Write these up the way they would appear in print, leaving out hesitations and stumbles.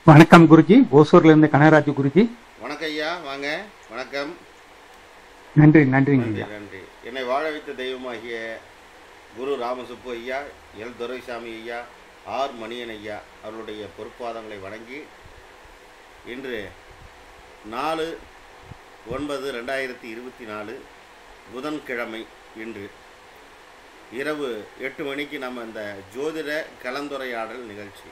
வணக்கம் குருஜி, ஓசூர்ல இருந்து கனகராஜ் குருஜி. வணக்கம் ஐயா, வாங்க. வணக்கம். நன்றி நன்றிங்க நன்றி ஐயா. நன்றி. என்னை வாழ வைத்த தெய்வமாகிய குரு ராமசுப்பு ஐயா, எல் துரைசாமி ஐயா, ஆர் மணியன் ஐயா அவருடைய பொறுப்பாதங்களை வணங்கி இன்று 4/9/2024 புதன்கிழமை இன்று இரவு 8 மணிக்கு நம்ம இந்த ஜோதிட கலந்துரையாடல் நிகழ்ச்சி.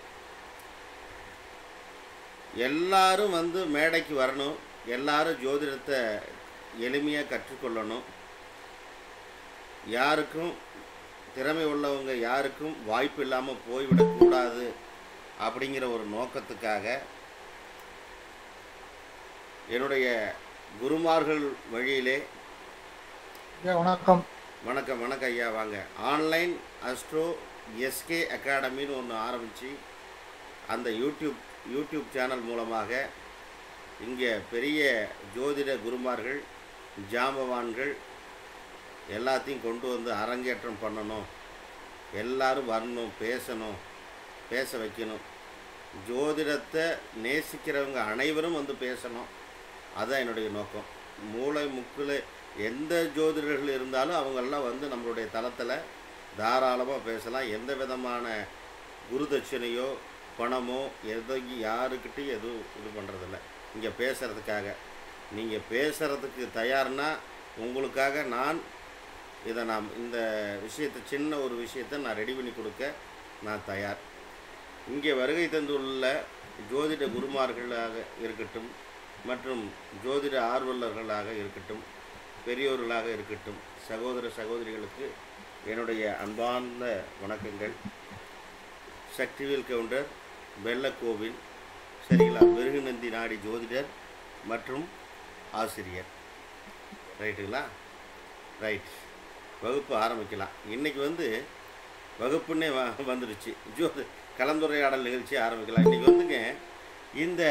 எல்லாரும் வந்து மேடைக்கு வரணும், எல்லாரும் ஜோதிடத்தை எளிமையாக கற்றுக்கொள்ளணும். யாருக்கும் திறமை உள்ளவங்க யாருக்கும் வாய்ப்பு இல்லாமல் போய்விடக்கூடாது அப்படிங்கிற ஒரு நோக்கத்துக்காக என்னுடைய குருமார்கள் வழியிலே வணக்கம். வணக்கம் வணக்கம் ஐயா, வாங்க. ஆன்லைன் அஸ்ட்ரோ எஸ்கே அகாடமின்னு ஒன்று ஆரம்பித்து அந்த யூடியூப் சேனல் மூலமாக இங்கே பெரிய ஜோதிட குருமார்கள் ஜாம்பவான்கள் எல்லாத்தையும் கொண்டு வந்து அரங்கேற்றம் பண்ணணும். எல்லாரும் வரணும், பேசணும், பேச வைக்கணும். ஜோதிடத்தை நேசிக்கிறவங்க அனைவரும் வந்து பேசணும். அதுதான் என்னுடைய நோக்கம். மூளை முக்கில் எந்த ஜோதிடர்கள் இருந்தாலும் அவங்கெல்லாம் வந்து நம்மளுடைய தளத்தில் தாராளமாக பேசலாம். எந்த விதமான குருதட்சணையோ பணமோ எதையும் யாருக்கிட்டையும் எதுவும் இது பண்ணுறதில்ல. இங்கே பேசுகிறதுக்காக நீங்கள் பேசுகிறதுக்கு தயார்னா உங்களுக்காக நான் இந்த விஷயத்தை சின்ன ஒரு விஷயத்தை நான் ரெடி பண்ணி கொடுக்க நான் தயார். இங்கே வருகை தந்துள்ள ஜோதிட குருமார்களாக இருக்கட்டும் மற்றும் ஜோதிட ஆர்வலர்களாக இருக்கட்டும், பெரியோர்களாக இருக்கட்டும், சகோதர சகோதரிகளுக்கு என்னுடைய அன்பார்ந்த வணக்கங்கள். சக்திவேல் கவுண்டர், வெள்ளக்கோவில், சரிங்களா, பெருகுநந்தி நாடி ஜோதிடர் மற்றும் ஆசிரியர். ரைட்டுங்களா? ரைட். வகுப்பு ஆரம்பிக்கலாம். இன்றைக்கி வந்து வகுப்புன்னே வந்துடுச்சு. கலந்துரையாடல் நிகழ்ச்சி ஆரம்பிக்கலாம். இன்றைக்கி வந்துங்க இந்த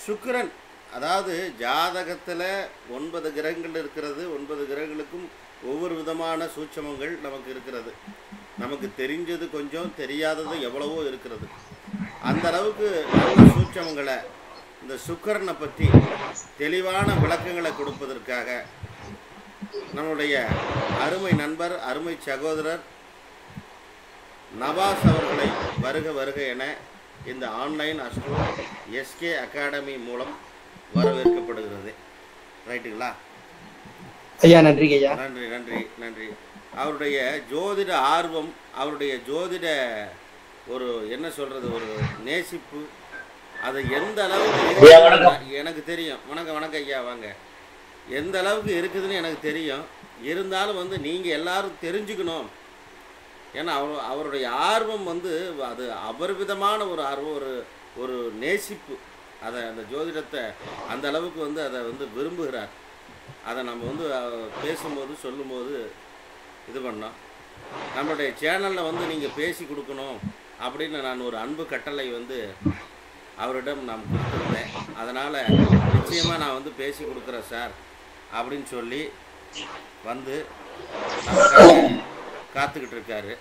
சுக்கிரன், அதாவது ஜாதகத்தில் 9 கிரகங்கள் இருக்கிறது. 9 கிரகங்களுக்கும் ஒவ்வொரு விதமான சூட்சமங்கள் நமக்கு இருக்கிறது. நமக்கு தெரிஞ்சது கொஞ்சம், தெரியாதது எவ்வளவோ இருக்கிறது. அந்த அளவுக்கு நல்ல சூட்சமங்களை இந்த சுக்கிரனை பற்றி தெளிவான விளக்கங்களை கொடுப்பதற்காக நம்முடைய அருமை நண்பர், அருமை சகோதரர் நவாஸ் அவர்களை வருக வருக என இந்த ஆன்லைன் அஸ்ட்ரோ எஸ்கே அகாடமி மூலம் வரவேற்கப்படுகிறது. ரைட்டுங்களா ஐயா? நன்றி ஐயா. நன்றி நன்றி நன்றி. அவருடைய ஜோதிட ஆர்வம், அவருடைய ஜோதிட ஒரு என்ன சொல்கிறது, ஒரு நேசிப்பு, அது எந்த அளவுக்கு எனக்கு தெரியும். வணக்கம் வணக்கம் ஐயா, வாங்க. எந்த அளவுக்கு இருக்குதுன்னு எனக்கு தெரியும். இருந்தாலும் வந்து நீங்கள் எல்லாரும் தெரிஞ்சுக்கணும். ஏன்னா அவருடைய ஆர்வம் வந்து அது அபரிவிதமான ஒரு ஆர்வம், ஒரு நேசிப்பு. அதை அந்த ஜோதிடத்தை அந்த அளவுக்கு வந்து அதை வந்து விரும்புகிறார். அதை நம்ம வந்து பேசும்போது சொல்லும்போது இது பண்ணோம். நம்மளுடைய சேனலில் வந்து நீங்கள் பேசி கொடுக்கணும் அப்படின்னு நான் ஒரு அன்பு கட்டளை வந்து அவரிடம் நான் கொடுத்துருந்தேன். அதனால் நிச்சயமாக நான் வந்து பேசி கொடுக்குறேன் சார் அப்படின்னு சொல்லி வந்து நமக்காக காத்துக்கிட்டு இருக்காரு.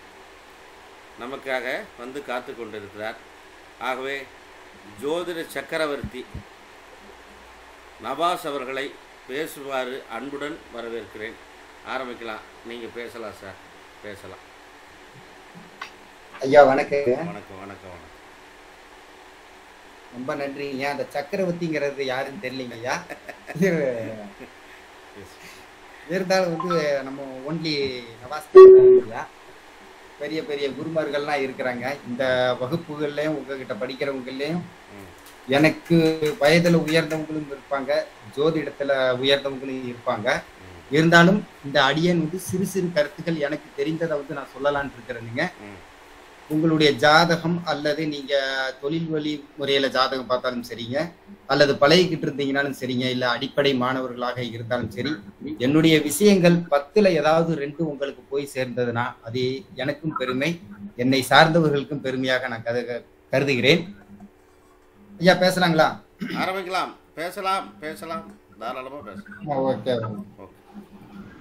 நமக்காக வந்து காத்து கொண்டு இருக்கிறார். ஆகவே ஜோதிட சக்கரவர்த்தி நவாஸ் அவர்களை பேசுவார் அன்புடன் வரவேற்கிறேன். ஆரம்பிக்கலாம். நீங்கள் பேசலாம் சார், பேசலாம். ஐயா வணக்கம். வணக்கம் வணக்கம் வணக்கம். ரொம்ப நன்றி ஐயா. அந்த சக்கரவர்த்திங்கிறது யாருன்னு தெரியலங்க ஐயா. இருந்தாலும் வந்து நம்ம ஒன்லி நவாஸ் ஐயா. பெரிய பெரிய குருமார்கள்லாம் இருக்கிறாங்க இந்த வகுப்புகள்லையும். உங்ககிட்ட படிக்கிறவங்களையும் எனக்கு வயதில் உயர்ந்தவங்களும் இருப்பாங்க, ஜோதிடத்துல உயர்ந்தவங்களும் இருப்பாங்க. இருந்தாலும் இந்த அடியன் வந்து சிறு சிறு கருத்துக்கள் எனக்கு தெரிந்ததை வந்து நான் சொல்லலான்னு இருக்கிறேனுங்க. உங்களுடைய ஜாதகம் அல்லது நீங்க தொழில் வழி முறையில ஜாதகம் பார்த்தாலும் சரிங்க, அல்லது பழகிக்கிட்டு இருந்தீங்கன்னாலும் சரிங்க, இல்ல அடிப்படை மாணவர்களாக இருந்தாலும் சரி, என்னுடைய விஷயங்கள் 10ல் ஏதாவது 2 உங்களுக்கு போய் சேர்ந்ததுன்னா அது எனக்கும் பெருமை, என்னை சார்ந்தவர்களுக்கும் பெருமையாக நான் கருதுகிறேன். ஐயா பேசலாங்களா? ஆரம்பிக்கலாம். பேசலாம் பேசலாம், தாராளமாக பேசலாம். ஓகே.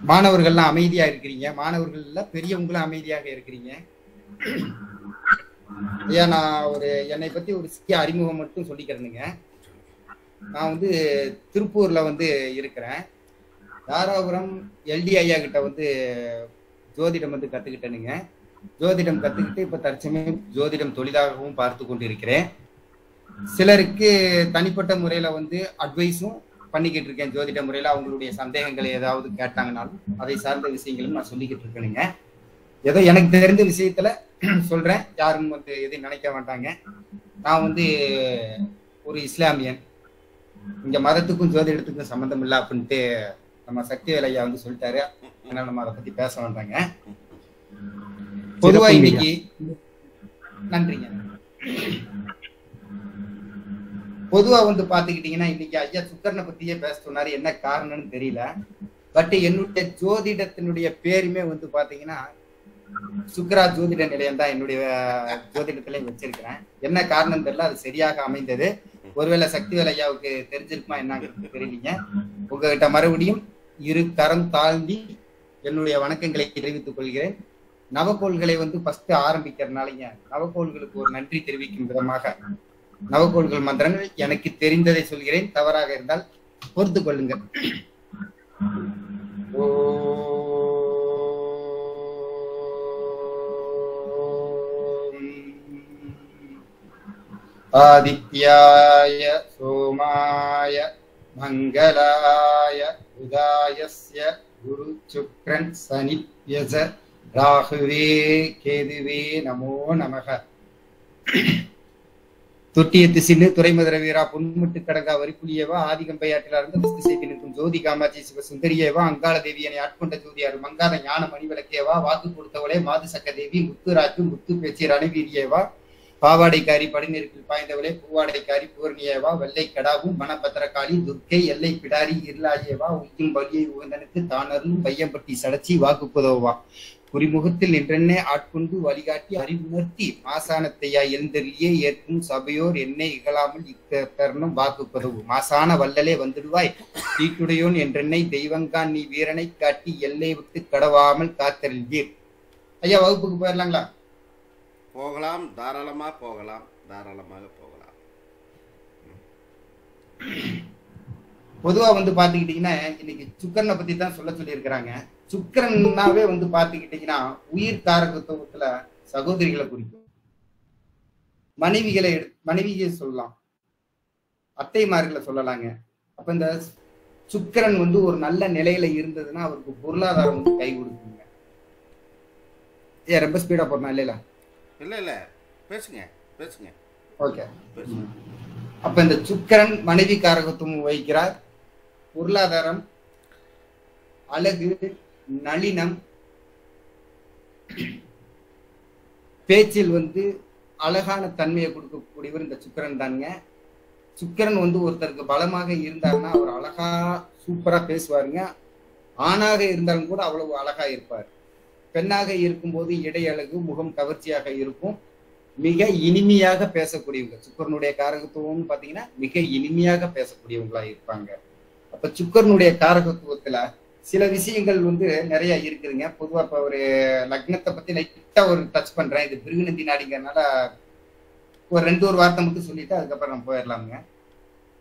மாணவர்கள்லாம் அமைதியா இருக்கிறீங்க, மாணவர்கள்ல பெரியவங்களும் அமைதியாக இருக்கிறீங்க. ஐயா நான் என்னை பத்தி ஒரு சிறிய அறிமுகம் மட்டும் சொல்லிக்கிறேனுங்க. நான் வந்து திருப்பூர்ல வந்து இருக்கிறேன். தாராபுரம் எல்டி ஐயா கிட்ட வந்து ஜோதிடம் வந்து கத்துக்கிட்டேனுங்க. ஜோதிடம் கத்துக்கிட்டு இப்ப தற்சமயம் ஜோதிடம் தொழிலாகவும் பார்த்து கொண்டிருக்கிறேன். சிலருக்கு தனிப்பட்ட முறையில வந்து அட்வைஸும் பண்ணிக்கிட்டு இருக்கேன். ஜோதிட முறையில அவங்களுடைய சந்தேகங்களை ஏதாவது கேட்டாங்கனாலும் அதை சார்ந்த விஷயங்களும் நான் சொல்லிக்கிட்டு இருக்கேனுங்க. ஏதோ எனக்கு தெரிஞ்ச விஷயத்துல சொல்றேன், யாரும் வந்து எதையும் நினைக்க மாட்டாங்க. நான் வந்து ஒரு இஸ்லாமியன், இங்க மதத்துக்கும் ஜோதிடத்துக்கும் சம்பந்தம் இல்லை அப்படின்ட்டு நம்ம சக்திவேல் ஐயா வந்து சொல்லிட்டாரு. அதனால நம்ம அதை பத்தி பேச வேண்டாங்க. பொதுவா இன்னைக்கு நன்றிங்க. பொதுவா வந்து பாத்துக்கிட்டீங்கன்னா இன்னைக்கு ஐயா சுக்கரனை பத்தியே பேச சொன்னாரு. என்ன காரணம்னு தெரியல. பட் என்னுடைய ஜோதிடத்தினுடைய பேருமே வந்து பாத்தீங்கன்னா சுக்கரா ஜோதிட நிலையம் தான் என்னுடைய ஜோதிடத்திலையும் வச்சிருக்கிறேன். என்ன காரணம் தெரியல, அது சரியாக அமைந்தது. ஒருவேளை சக்திவேல் ஐயாவுக்கு தெரிஞ்சிருக்குமா என்னங்கிறது தெரியலீங்க. உங்ககிட்ட மறுபடியும் இரு கரம் தாழ்ந்தி என்னுடைய வணக்கங்களை தெரிவித்துக் கொள்கிறேன். நவக்கோள்களை வந்து ஃபர்ஸ்ட் ஆரம்பிக்கிறதுனாலங்க நவக்கோள்களுக்கு ஒரு நன்றி தெரிவிக்கும் விதமாக நவக்கோள்கள் மந்திரங்கள் எனக்கு தெரிந்ததை சொல்கிறேன். தவறாக இருந்தால் பொறுத்து கொள்ளுங்கள். ஆதித்யாய சோமாய மங்களாய உதாயஸ்ய குரு சுக்ரன் சனித்யஜ ராகுவே கேதுவே நமோ நமக. தொட்டியத்து சின்னு துறைமதுர வீரா பொன்முட்டு கடங்கா வரிப்புலியவா ஆதிகம்பையாற்றில் இருந்து செய்தி நிற்கும் ஜோதி காமாட்சி சிவ சுந்தரியவா அங்காள தேவியனை ஆட்கொண்ட ஜோதியாரு மங்காத ஞான மணிவிளக்கேவா வாக்கு கொடுத்தவளே மாது சக்க தேவி முத்துராஜு முத்து பேச்சி ரணவீரியவா பாவாடைக்காரி படிநெருப்பில் பாய்ந்தவளே பூவாடைக்காரி பூர்ணியேவா வெள்ளை கடாவும் மணபத்திரகாளி துர்க்கை எல்லை பிடாரி இருளாயேவா உய்யும் வழியை உகந்தனுக்கு தானருளும் பையம்பட்டி சடச்சி வாக்கு புதவா குறிமுகத்தில் நின்றென்னே ஆட்கொண்டு வழிகாட்டி அறிவுணர்த்தி மாசானத்தையா எழுந்தருளியே ஏற்கும் சபையோர் என்னை இகழாமல் இத்தருணம் வாக்கு புதவு மாசான வல்லலே வந்துடுவாய் தீட்டுடையோன் என்றென்னை தெய்வங்கான் நீ வீரனை காட்டி எல்லை விட்டு கடவாமல் காத்தருள்வீர். ஐயா வகுப்புக்கு போயிடலாங்களா? போகலாம், தாராளமாக போகலாம், தாராளமாக போகலாம். பொதுவா வந்து பாத்துக்கிட்டீங்கன்னா இன்னைக்கு சுக்கரனை பத்தி தான் சொல்லி இருக்கிறாங்க. சுக்கரன்னாவே வந்து பாத்துக்கிட்டீங்கன்னா உயிர் காரகத்துவத்துல சகோதரிகளை குறிக்கும். மனைவிகளை சொல்லலாம், அத்தைமார்களை சொல்லலாங்க. அப்ப இந்த சுக்கரன் வந்து ஒரு நல்ல நிலையில இருந்ததுன்னா அவருக்கு பொருளாதாரம் வந்து கை கொடுக்குங்க. ரொம்ப ஸ்பீடா போறனா இல்ல இல்ல பேசுங்க பேசுங்க. ஓகே. அப்ப இந்த சுக்கரன் மனைவி காரகத்துவம் வகிக்கிறார். பொருளாதாரம், அழகு, நளினம், பேச்சில் வந்து அழகான தன்மையை கொடுக்கக்கூடியவர் இந்த சுக்கரன் தானுங்க. சுக்கரன் வந்து ஒருத்தருக்கு பலமாக இருந்தாருன்னா அவர் அழகா சூப்பரா பேசுவாருங்க. ஆணாக இருந்தாலும் கூட அவ்வளவு அழகா இருப்பார். பெண்ணாக இருக்கும்போது இடை அழகு, முகம் கவர்ச்சியாக இருக்கும். மிக இனிமையாக பேசக்கூடியவங்க. சுக்கரனுடைய காரகத்துவம்னு பாத்தீங்கன்னா மிக இனிமையாக பேசக்கூடியவங்களா இருப்பாங்க. அப்ப சுக்கரனுடைய காரகத்துவத்துல சில விஷயங்கள் வந்து நிறைய இருக்குதுங்க. பொதுவா இப்ப ஒரு லக்னத்தை பத்தி லைட்டா ஒரு டச் பண்றேன். இது பிருகுநந்தி நாடிங்கிறதுனால ஒரு வார்த்தை மட்டும் சொல்லிட்டு அதுக்கப்புறம் நம்ம போயிடலாமுங்க.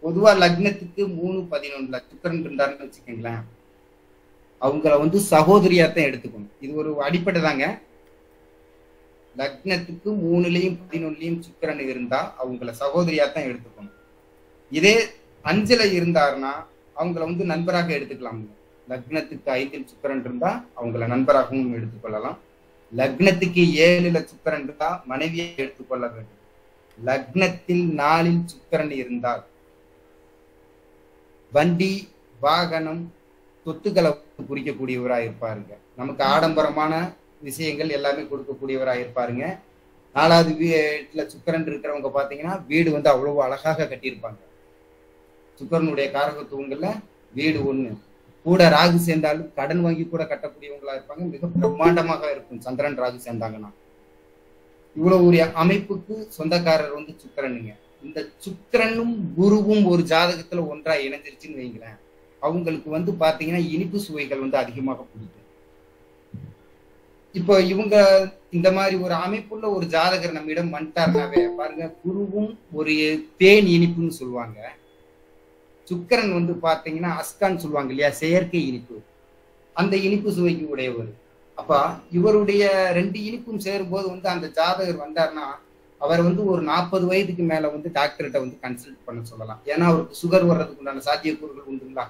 பொதுவா லக்னத்துக்கு 3-11 சுக்கரன் இருந்தாருன்னு வச்சுக்கோங்களேன், அவங்கள வந்து சகோதரியாத்தான் எடுத்துக்கணும். இது ஒரு அடிப்படை தாங்க. லக்னத்துக்கு 3லயும் 11லயும் சுக்கரன் இருந்தா அவங்கள சகோதரியாத்தான் எடுத்துக்கணும். இதே 5ல இருந்தாருன்னா அவங்கள வந்து நண்பராக எடுத்துக்கலாம். லக்னத்துக்கு 5ல் சுக்கரன் இருந்தா அவங்கள நண்பராகவும் எடுத்துக்கொள்ளலாம். லக்னத்துக்கு 7ல சுக்கரன் இருந்தா மனைவியை எடுத்துக்கொள்ள வேண்டும். லக்னத்தில் 4ல் சுக்கரன் இருந்தால் வண்டி, வாகனம், சொத்துக்களை குறிக்கக்கூடியவராக இருப்பாருங்க. நமக்கு ஆடம்பரமான விஷயங்கள் எல்லாமே கொடுக்கக்கூடியவராக இருப்பாருங்க. 4வது வீட்டுல சுக்கரன் இருக்கிறவங்க பாத்தீங்கன்னா வீடு வந்து அவ்வளவு அழகாக கட்டியிருப்பாங்க. சுக்கரனுடைய காரகத்துவங்கள்ல வீடு ஒண்ணு. கூட ராகு சேர்ந்தாலும் கடன் வாங்கி கூட கட்டக்கூடியவங்களா இருப்பாங்க. மிக பிரம்மாண்டமாக இருக்கும் சந்திரன் ராகு சேர்ந்தாங்கன்னா. இவ்வளவு ஒரு அமைப்புக்கு சொந்தக்காரர் வந்து சுக்கரனுங்க. இந்த சுக்கரனும் குருவும் ஒரு ஜாதகத்துல ஒன்றா இணைஞ்சிருச்சுன்னு வைங்களேன், அவங்களுக்கு வந்து பாத்தீங்கன்னா இனிப்பு சுவைகள் வந்து அதிகமாக பிடிக்கும். இப்போ இவங்க இந்த மாதிரி ஒரு அமைப்புள்ள ஒரு ஜாதகர் நம்மிடம் வந்துட்டாருனாவே பாருங்க, குருவும் ஒரு தேன் இனிப்புன்னு சொல்லுவாங்க. சுக்கிரன் வந்து பாத்தீங்கன்னா அஸ்கான்னு சொல்லுவாங்க இல்லையா, செயற்கை இனிப்பு. அந்த இனிப்பு சுவைக்கு உடையவர். அப்ப இவருடைய 2 இனிப்பும் சேரும்போது வந்து அந்த ஜாதகர் வந்தாருன்னா அவர் வந்து ஒரு 40 வயதுக்கு மேல வந்து டாக்டர்கிட்ட வந்து கன்சல்ட் பண்ண சொல்லலாம். ஏன்னா அவருக்கு சுகர் வர்றதுக்கு உண்டான சாத்தியக்கூறுகள் உண்டுங்களா.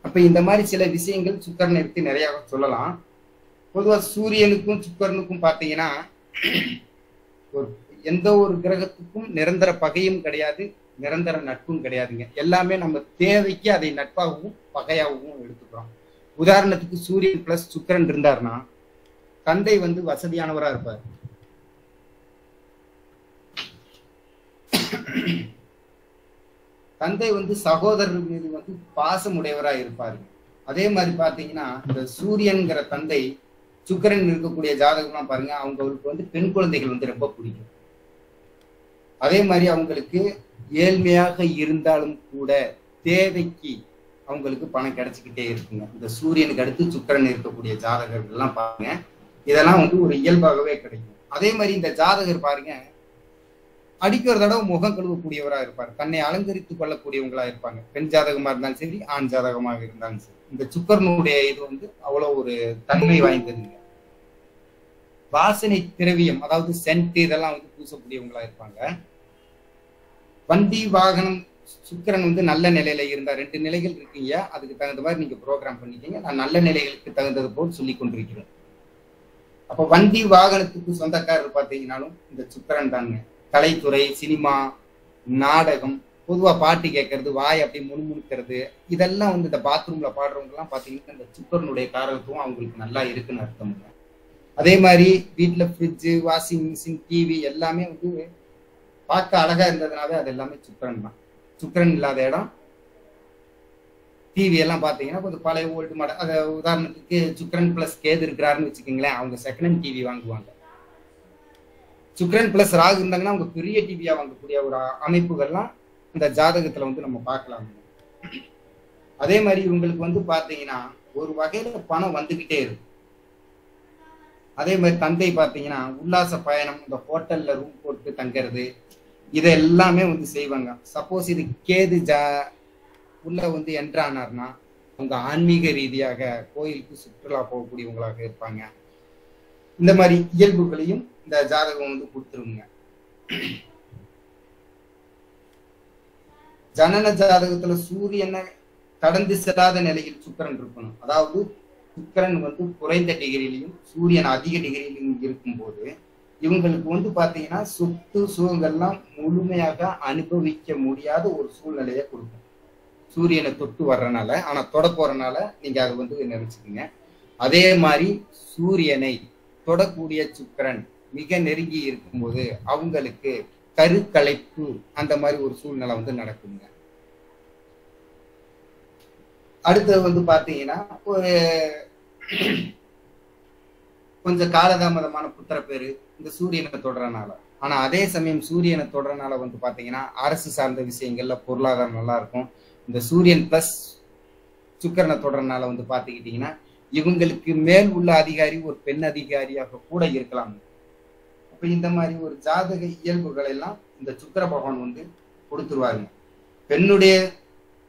அப்ப இந்த மாதிரி சில விஷயங்கள் சுக்கரனை பத்தி நிறைய சொல்லலாம். பொதுவா சூரியனுக்கும் சுக்கரனுக்கும் பாத்தீங்கன்னா எந்த ஒரு கிரகத்துக்கும் நிரந்தர பகையும் கிடையாது, நிரந்தர நட்பும் கிடையாதுங்க. எல்லாமே நம்ம தேவைக்கு அதை நட்பாகவும் பகையாகவும் எடுத்துக்கிறோம். உதாரணத்துக்கு சூரியன் பிளஸ் சுக்கிரன் இருந்தாருன்னா தந்தை வந்து வசதியானவரா இருப்பார். தந்தை வந்து சகோதரர் மீது வந்து பாசம் உடையவரா இருப்பாரு. அதே மாதிரி பாத்தீங்கன்னா இந்த சூரியன்கிற தந்தை சுக்கிரன் இருக்கக்கூடிய ஜாதகம்லாம் பாருங்க, அவங்களுக்கு வந்து பெண் குழந்தைகள் வந்து ரொம்ப பிடிக்கும். அதே மாதிரி அவங்களுக்கு ஏழ்மையாக இருந்தாலும் கூட தேவைக்கு அவங்களுக்கு பணம் கிடைச்சிக்கிட்டே இருக்குங்க. இந்த சூரியனுக்கு அடுத்து சுக்கிரன் இருக்கக்கூடிய ஜாதகர்கள் எல்லாம் பாருங்க, இதெல்லாம் வந்து ஒரு இயல்பாகவே கிடைக்கும். அதே மாதிரி இந்த ஜாதகர் பாருங்க, அடிக்க ஒரு தடவை முகம் கழுவக்கூடியவரா இருப்பார், தன்னை அலங்கரித்துக் கொள்ளக்கூடியவங்களா இருப்பாங்க. பெண் ஜாதகமா இருந்தாலும் சரி, ஆண் ஜாதகமாக இருந்தாலும் சரி. இந்த சுக்கரனுடைய இது வந்து அவ்வளவு ஒரு தன்மை வாய்ந்ததுங்க. வாசனை திரவியம், அதாவது சென்ட், இதெல்லாம் வந்து பூசக்கூடியவங்களா இருப்பாங்க. வண்டி வாகனம் சுக்கிரன் வந்து நல்ல நிலையில இருந்தா, 2 நிலைகள் இருக்கீங்க, அதுக்கு தகுந்த மாதிரி நீங்க ப்ரோக்ராம் பண்ணிக்கீங்க. நான் நல்ல நிலைகளுக்கு தகுந்தது போல் சொல்லி கொண்டிருக்கிறேன். அப்ப வண்டி வாகனத்துக்கு சொந்தக்காரர் பார்த்தீங்கன்னாலும் இந்த சுக்கிரன் தாங்க. கலைத்துறை, சினிமா, நாடகம், பொதுவா பாட்டு கேட்கறது, வாய் அப்படி முணுமுணுக்கிறது, இதெல்லாம் வந்து இந்த பாத்ரூம்ல பாடுறவங்க எல்லாம் பாத்தீங்கன்னா இந்த சுக்கரனுடைய காரகத்துவம் அவங்களுக்கு நல்லா இருக்குன்னு அர்த்தம். அதே மாதிரி வீட்டுல ஃப்ரிட்ஜு, வாஷிங் மிஷின், டிவி எல்லாமே வந்து பார்க்க அழகா இருந்ததுனாவே அது எல்லாமே சுக்கிரன் தான். சுக்கிரன் இல்லாத இடம் டிவி எல்லாம் பாத்தீங்கன்னா கொஞ்சம் பழைய ஓல்டு மாடல். அதை உதாரணத்துக்கு சுக்கிரன் பிளஸ் கேது இருக்கிறாருன்னு வச்சுக்கோங்களேன், அவங்க செகண்ட் ஹேண்ட் டிவி வாங்குவாங்க. சுக்கிரன் பிளஸ் ராகு இருந்தாங்கன்னா அவங்க பெரிய டிவியா வாங்கக்கூடிய ஒரு அமைப்புகள்லாம் இந்த ஜாதகத்துல வந்து நம்ம பார்க்கலாம். அதே மாதிரி இவங்களுக்கு வந்து பாத்தீங்கன்னா ஒரு வகையில பணம் வந்துகிட்டே இருக்கும். அதே மாதிரி தந்தை பாத்தீங்கன்னா உல்லாச பயணம், இந்த ஹோட்டல்ல ரூம் போட்டு தங்கிறது, இதை எல்லாமே வந்து செய்வாங்க. சப்போஸ் இது கேது உள்ள வந்து என்ட்ரானார்னா அவங்க ஆன்மீக ரீதியாக கோயிலுக்கு சுற்றுலா போகக்கூடியவங்களாக இருப்பாங்க. இந்த மாதிரி இயல்புகளையும் இந்த ஜாதகம் வந்து கொடுத்துருங்க. ஜனன ஜாதகத்துல சூரியனை கடந்து செல்லாத நிலையில் சுக்கிரன் இருக்கணும். அதாவது சுக்கிரன் வந்து குறைந்த டிகிரிலையும் சூரியன் அதிக டிகிரிலையும் இருக்கும்போது இவங்களுக்கு வந்து பாத்தீங்கன்னா சொத்து சுகங்கள்லாம் முழுமையாக அனுபவிக்க முடியாத ஒரு சூழ்நிலையை கொடுக்கும். சூரியனை தொட்டு வர்றனால, ஆனா தொட போறனால நீங்க அதை வந்து நினைச்சுக்கீங்க. அதே மாதிரி சூரியனை தொடக்கூடிய சுக்கிரன் மிக நெருங்கி இருக்கும்போது அவங்களுக்கு கருக்கலைப்பு அந்த மாதிரி ஒரு சூழ்நிலை வந்து நடக்குங்க. அடுத்தது வந்து பாத்தீங்கன்னா ஒரு கொஞ்சம் காலதாமதமான புத்திர பேரு இந்த சூரியனை தொடரனால. ஆனா அதே சமயம் சூரியனை தொடரனால வந்து பாத்தீங்கன்னா அரசு சார்ந்த விஷயங்கள்ல பொருளாதாரம் நல்லா இருக்கும். இந்த சூரியன் பிளஸ் சுக்கிரனை தொடரனால வந்து பாத்துக்கிட்டீங்கன்னா இவங்களுக்கு மேல் உள்ள அதிகாரி ஒரு பெண் அதிகாரியாக கூட இருக்கலாம். அப்ப இந்த மாதிரி ஒரு ஜாதக இயல்புகள் எல்லாம் இந்த சுக்கிர பகவான் வந்து கொடுத்துருவாருங்க. பெண்ணுடைய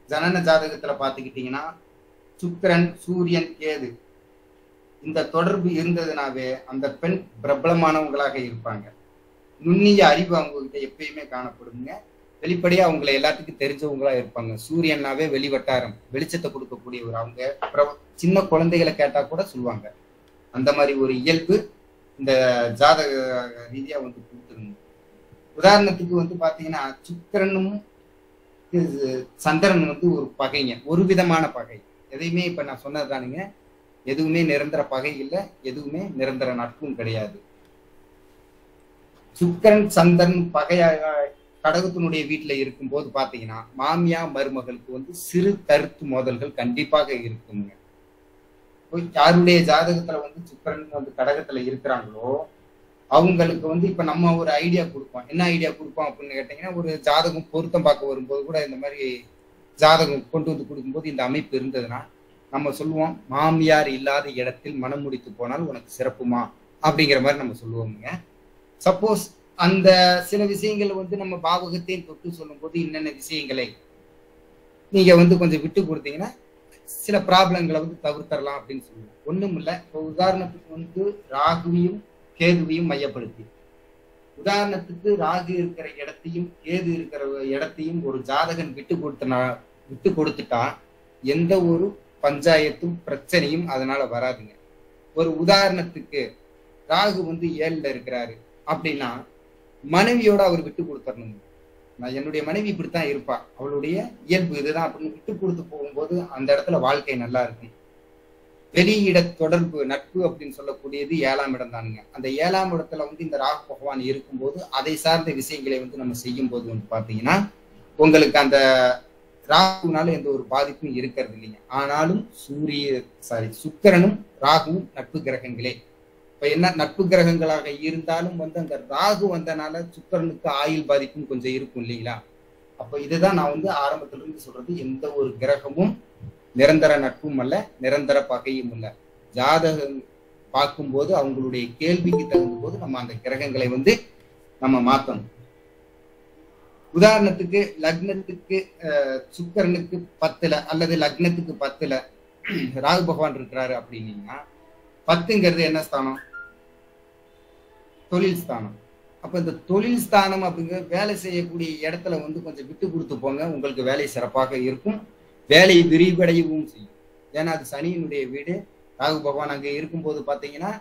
ஜனன ஜாதகத்துல பாத்துக்கிட்டீங்கன்னா சுக்கிரன், சூரியன், கேது இந்த தொடர்பு இருந்ததுனாவே அந்த பெண் பிரபலமானவங்களாக இருப்பாங்க. நுண்ணிய அறிவு அவங்க கிட்ட எப்பயுமே காணப்படுங்க. வெளிப்படையா அவங்களை எல்லாத்துக்கும் தெரிஞ்சவங்களா இருப்பாங்க. சூரியனாவே வெளிவட்டாரம், வெளிச்சத்தை கொடுக்கக்கூடியவர். அவங்க சின்ன குழந்தைகளை கேட்டா கூட சொல்லுவாங்க. அந்த மாதிரி ஒரு இயல்பு இந்த ஜாதக ரீதியா வந்து கொடுத்துருங்க. உதாரணத்துக்கு வந்து பாத்தீங்கன்னா சுக்கிரனும் சந்திரன் வந்து ஒரு பகைங்க, ஒரு விதமான பகை. எதையுமே இப்ப நான் சொன்னதுதானுங்க, எதுவுமே நிரந்தர பகை இல்லை, எதுவுமே நிரந்தர நட்பும் கிடையாது. சுக்கிரன் சந்திரன் பகையாக கடகத்தினுடைய வீட்டுல இருக்கும் போது பாத்தீங்கன்னா மாமியா மருமகளுக்கு வந்து சிறு கருத்து மோதல்கள் கண்டிப்பாக இருக்குங்க. யாருடைய ஜாதகத்துல வந்து சுக்கிரன் வந்து கடகத்துல இருக்கிறாங்களோ அவங்களுக்கு வந்து இப்ப நம்ம ஒரு ஐடியா கொடுப்போம். என்ன ஐடியா கொடுப்போம் அப்படின்னு கேட்டீங்கன்னா, ஒரு ஜாதகம் பொருத்தம் பார்க்க வரும்போது கூட இந்த மாதிரி ஜாதகம் கொண்டு வந்து கொடுக்கும்போது இந்த அமைப்பு இருந்ததுன்னா நம்ம சொல்லுவோம், மாமியார் இல்லாத இடத்தில் மனம் முடித்து போனால் உனக்கு சிறப்புமா அப்படிங்கிற மாதிரி நம்ம சொல்லுவோமுங்க. சப்போஸ் அந்த சில விஷயங்கள் வந்து நம்ம பாவகத்தையும் தொட்டு சொல்லும் போது என்னென்ன விஷயங்களை நீங்க வந்து கொஞ்சம் விட்டு கொடுத்தீங்கன்னா சில ப்ராப்ளங்களை வந்து தவிர்த்தரலாம் அப்படின்னு சொல்லுவோம். ஒண்ணும் இல்லை. இப்போ உதாரணத்துக்கு வந்து ராகுவையும் கேதுவையும் மையப்படுத்தி, உதாரணத்துக்கு ராகு இருக்கிற இடத்தையும் கேது இருக்கிற இடத்தையும் ஒரு ஜாதகன் விட்டு கொடுத்துட்டா எந்த ஒரு பஞ்சாயத்தும் பிரச்சனையும் அதனால வராதுங்க. ஒரு உதாரணத்துக்கு ராகு வந்து 7ல இருக்கிறாரு அப்படின்னா மனைவியோட அவர் விட்டு கொடுத்துடணும். நான் என்னுடைய மனைவி இப்படித்தான் இருப்பா, அவளுடைய இயல்பு இதுதான் அப்படின்னு விட்டு கொடுத்து போகும்போது அந்த இடத்துல வாழ்க்கை நல்லா இருக்கும். வெளியிட தொடர்பு நட்பு அப்படின்னு சொல்லக்கூடியது 7ஆம் இடம் தானுங்க. அந்த 7ஆம் இடத்துல வந்து இந்த ராகு பகவான் இருக்கும்போது அதை சார்ந்த விஷயங்களை வந்து நம்ம செய்யும் போது வந்து பாத்தீங்கன்னா உங்களுக்கு அந்த ராகுனால எந்த ஒரு பாதிப்பும் இருக்கிறது இல்லைங்க. ஆனாலும் சுக்கிரனும் ராகுவும் நட்பு கிரகங்களே. இப்ப என்ன நட்பு கிரகங்களாக இருந்தாலும் வந்து அந்த ராகு வந்தனால சுக்கிரனுக்கு ஆயுள் பாதிப்பும் கொஞ்சம் இருக்கும் இல்லைங்களா. அப்ப இதுதான் நான் வந்து ஆரம்பத்துல இருந்து சொல்றது, எந்த ஒரு கிரகமும் நிரந்தர நட்பும் அல்ல, நிரந்தர பகையும் அல்ல. ஜாதகம் பார்க்கும்போது அவங்களுடைய கேள்விக்கு தகுந்த போது நம்ம அந்த கிரகங்களை வந்து நம்ம மாத்தணும். உதாரணத்துக்கு லக்னத்துக்கு சுக்கிரனுக்கு 10ல அல்லது லக்னத்துக்கு 10ல ராகு பகவான் இருக்கிறாரு அப்படின்னீங்கன்னா 10ங்கிறது என்ன ஸ்தானம்? தொழில் ஸ்தானம். அப்ப இந்த தொழில் ஸ்தானம் அப்படிங்கிற வேலை செய்யக்கூடிய இடத்துல வந்து கொஞ்சம் விட்டு கொடுத்து போங்க, உங்களுக்கு வேலை சிறப்பாக இருக்கும், வேலை விரிவடையவும் செய்யும். ஏன்னா அது சனியினுடைய வீடு. ராகு பகவான் அங்கே இருக்கும்போது பாத்தீங்கன்னா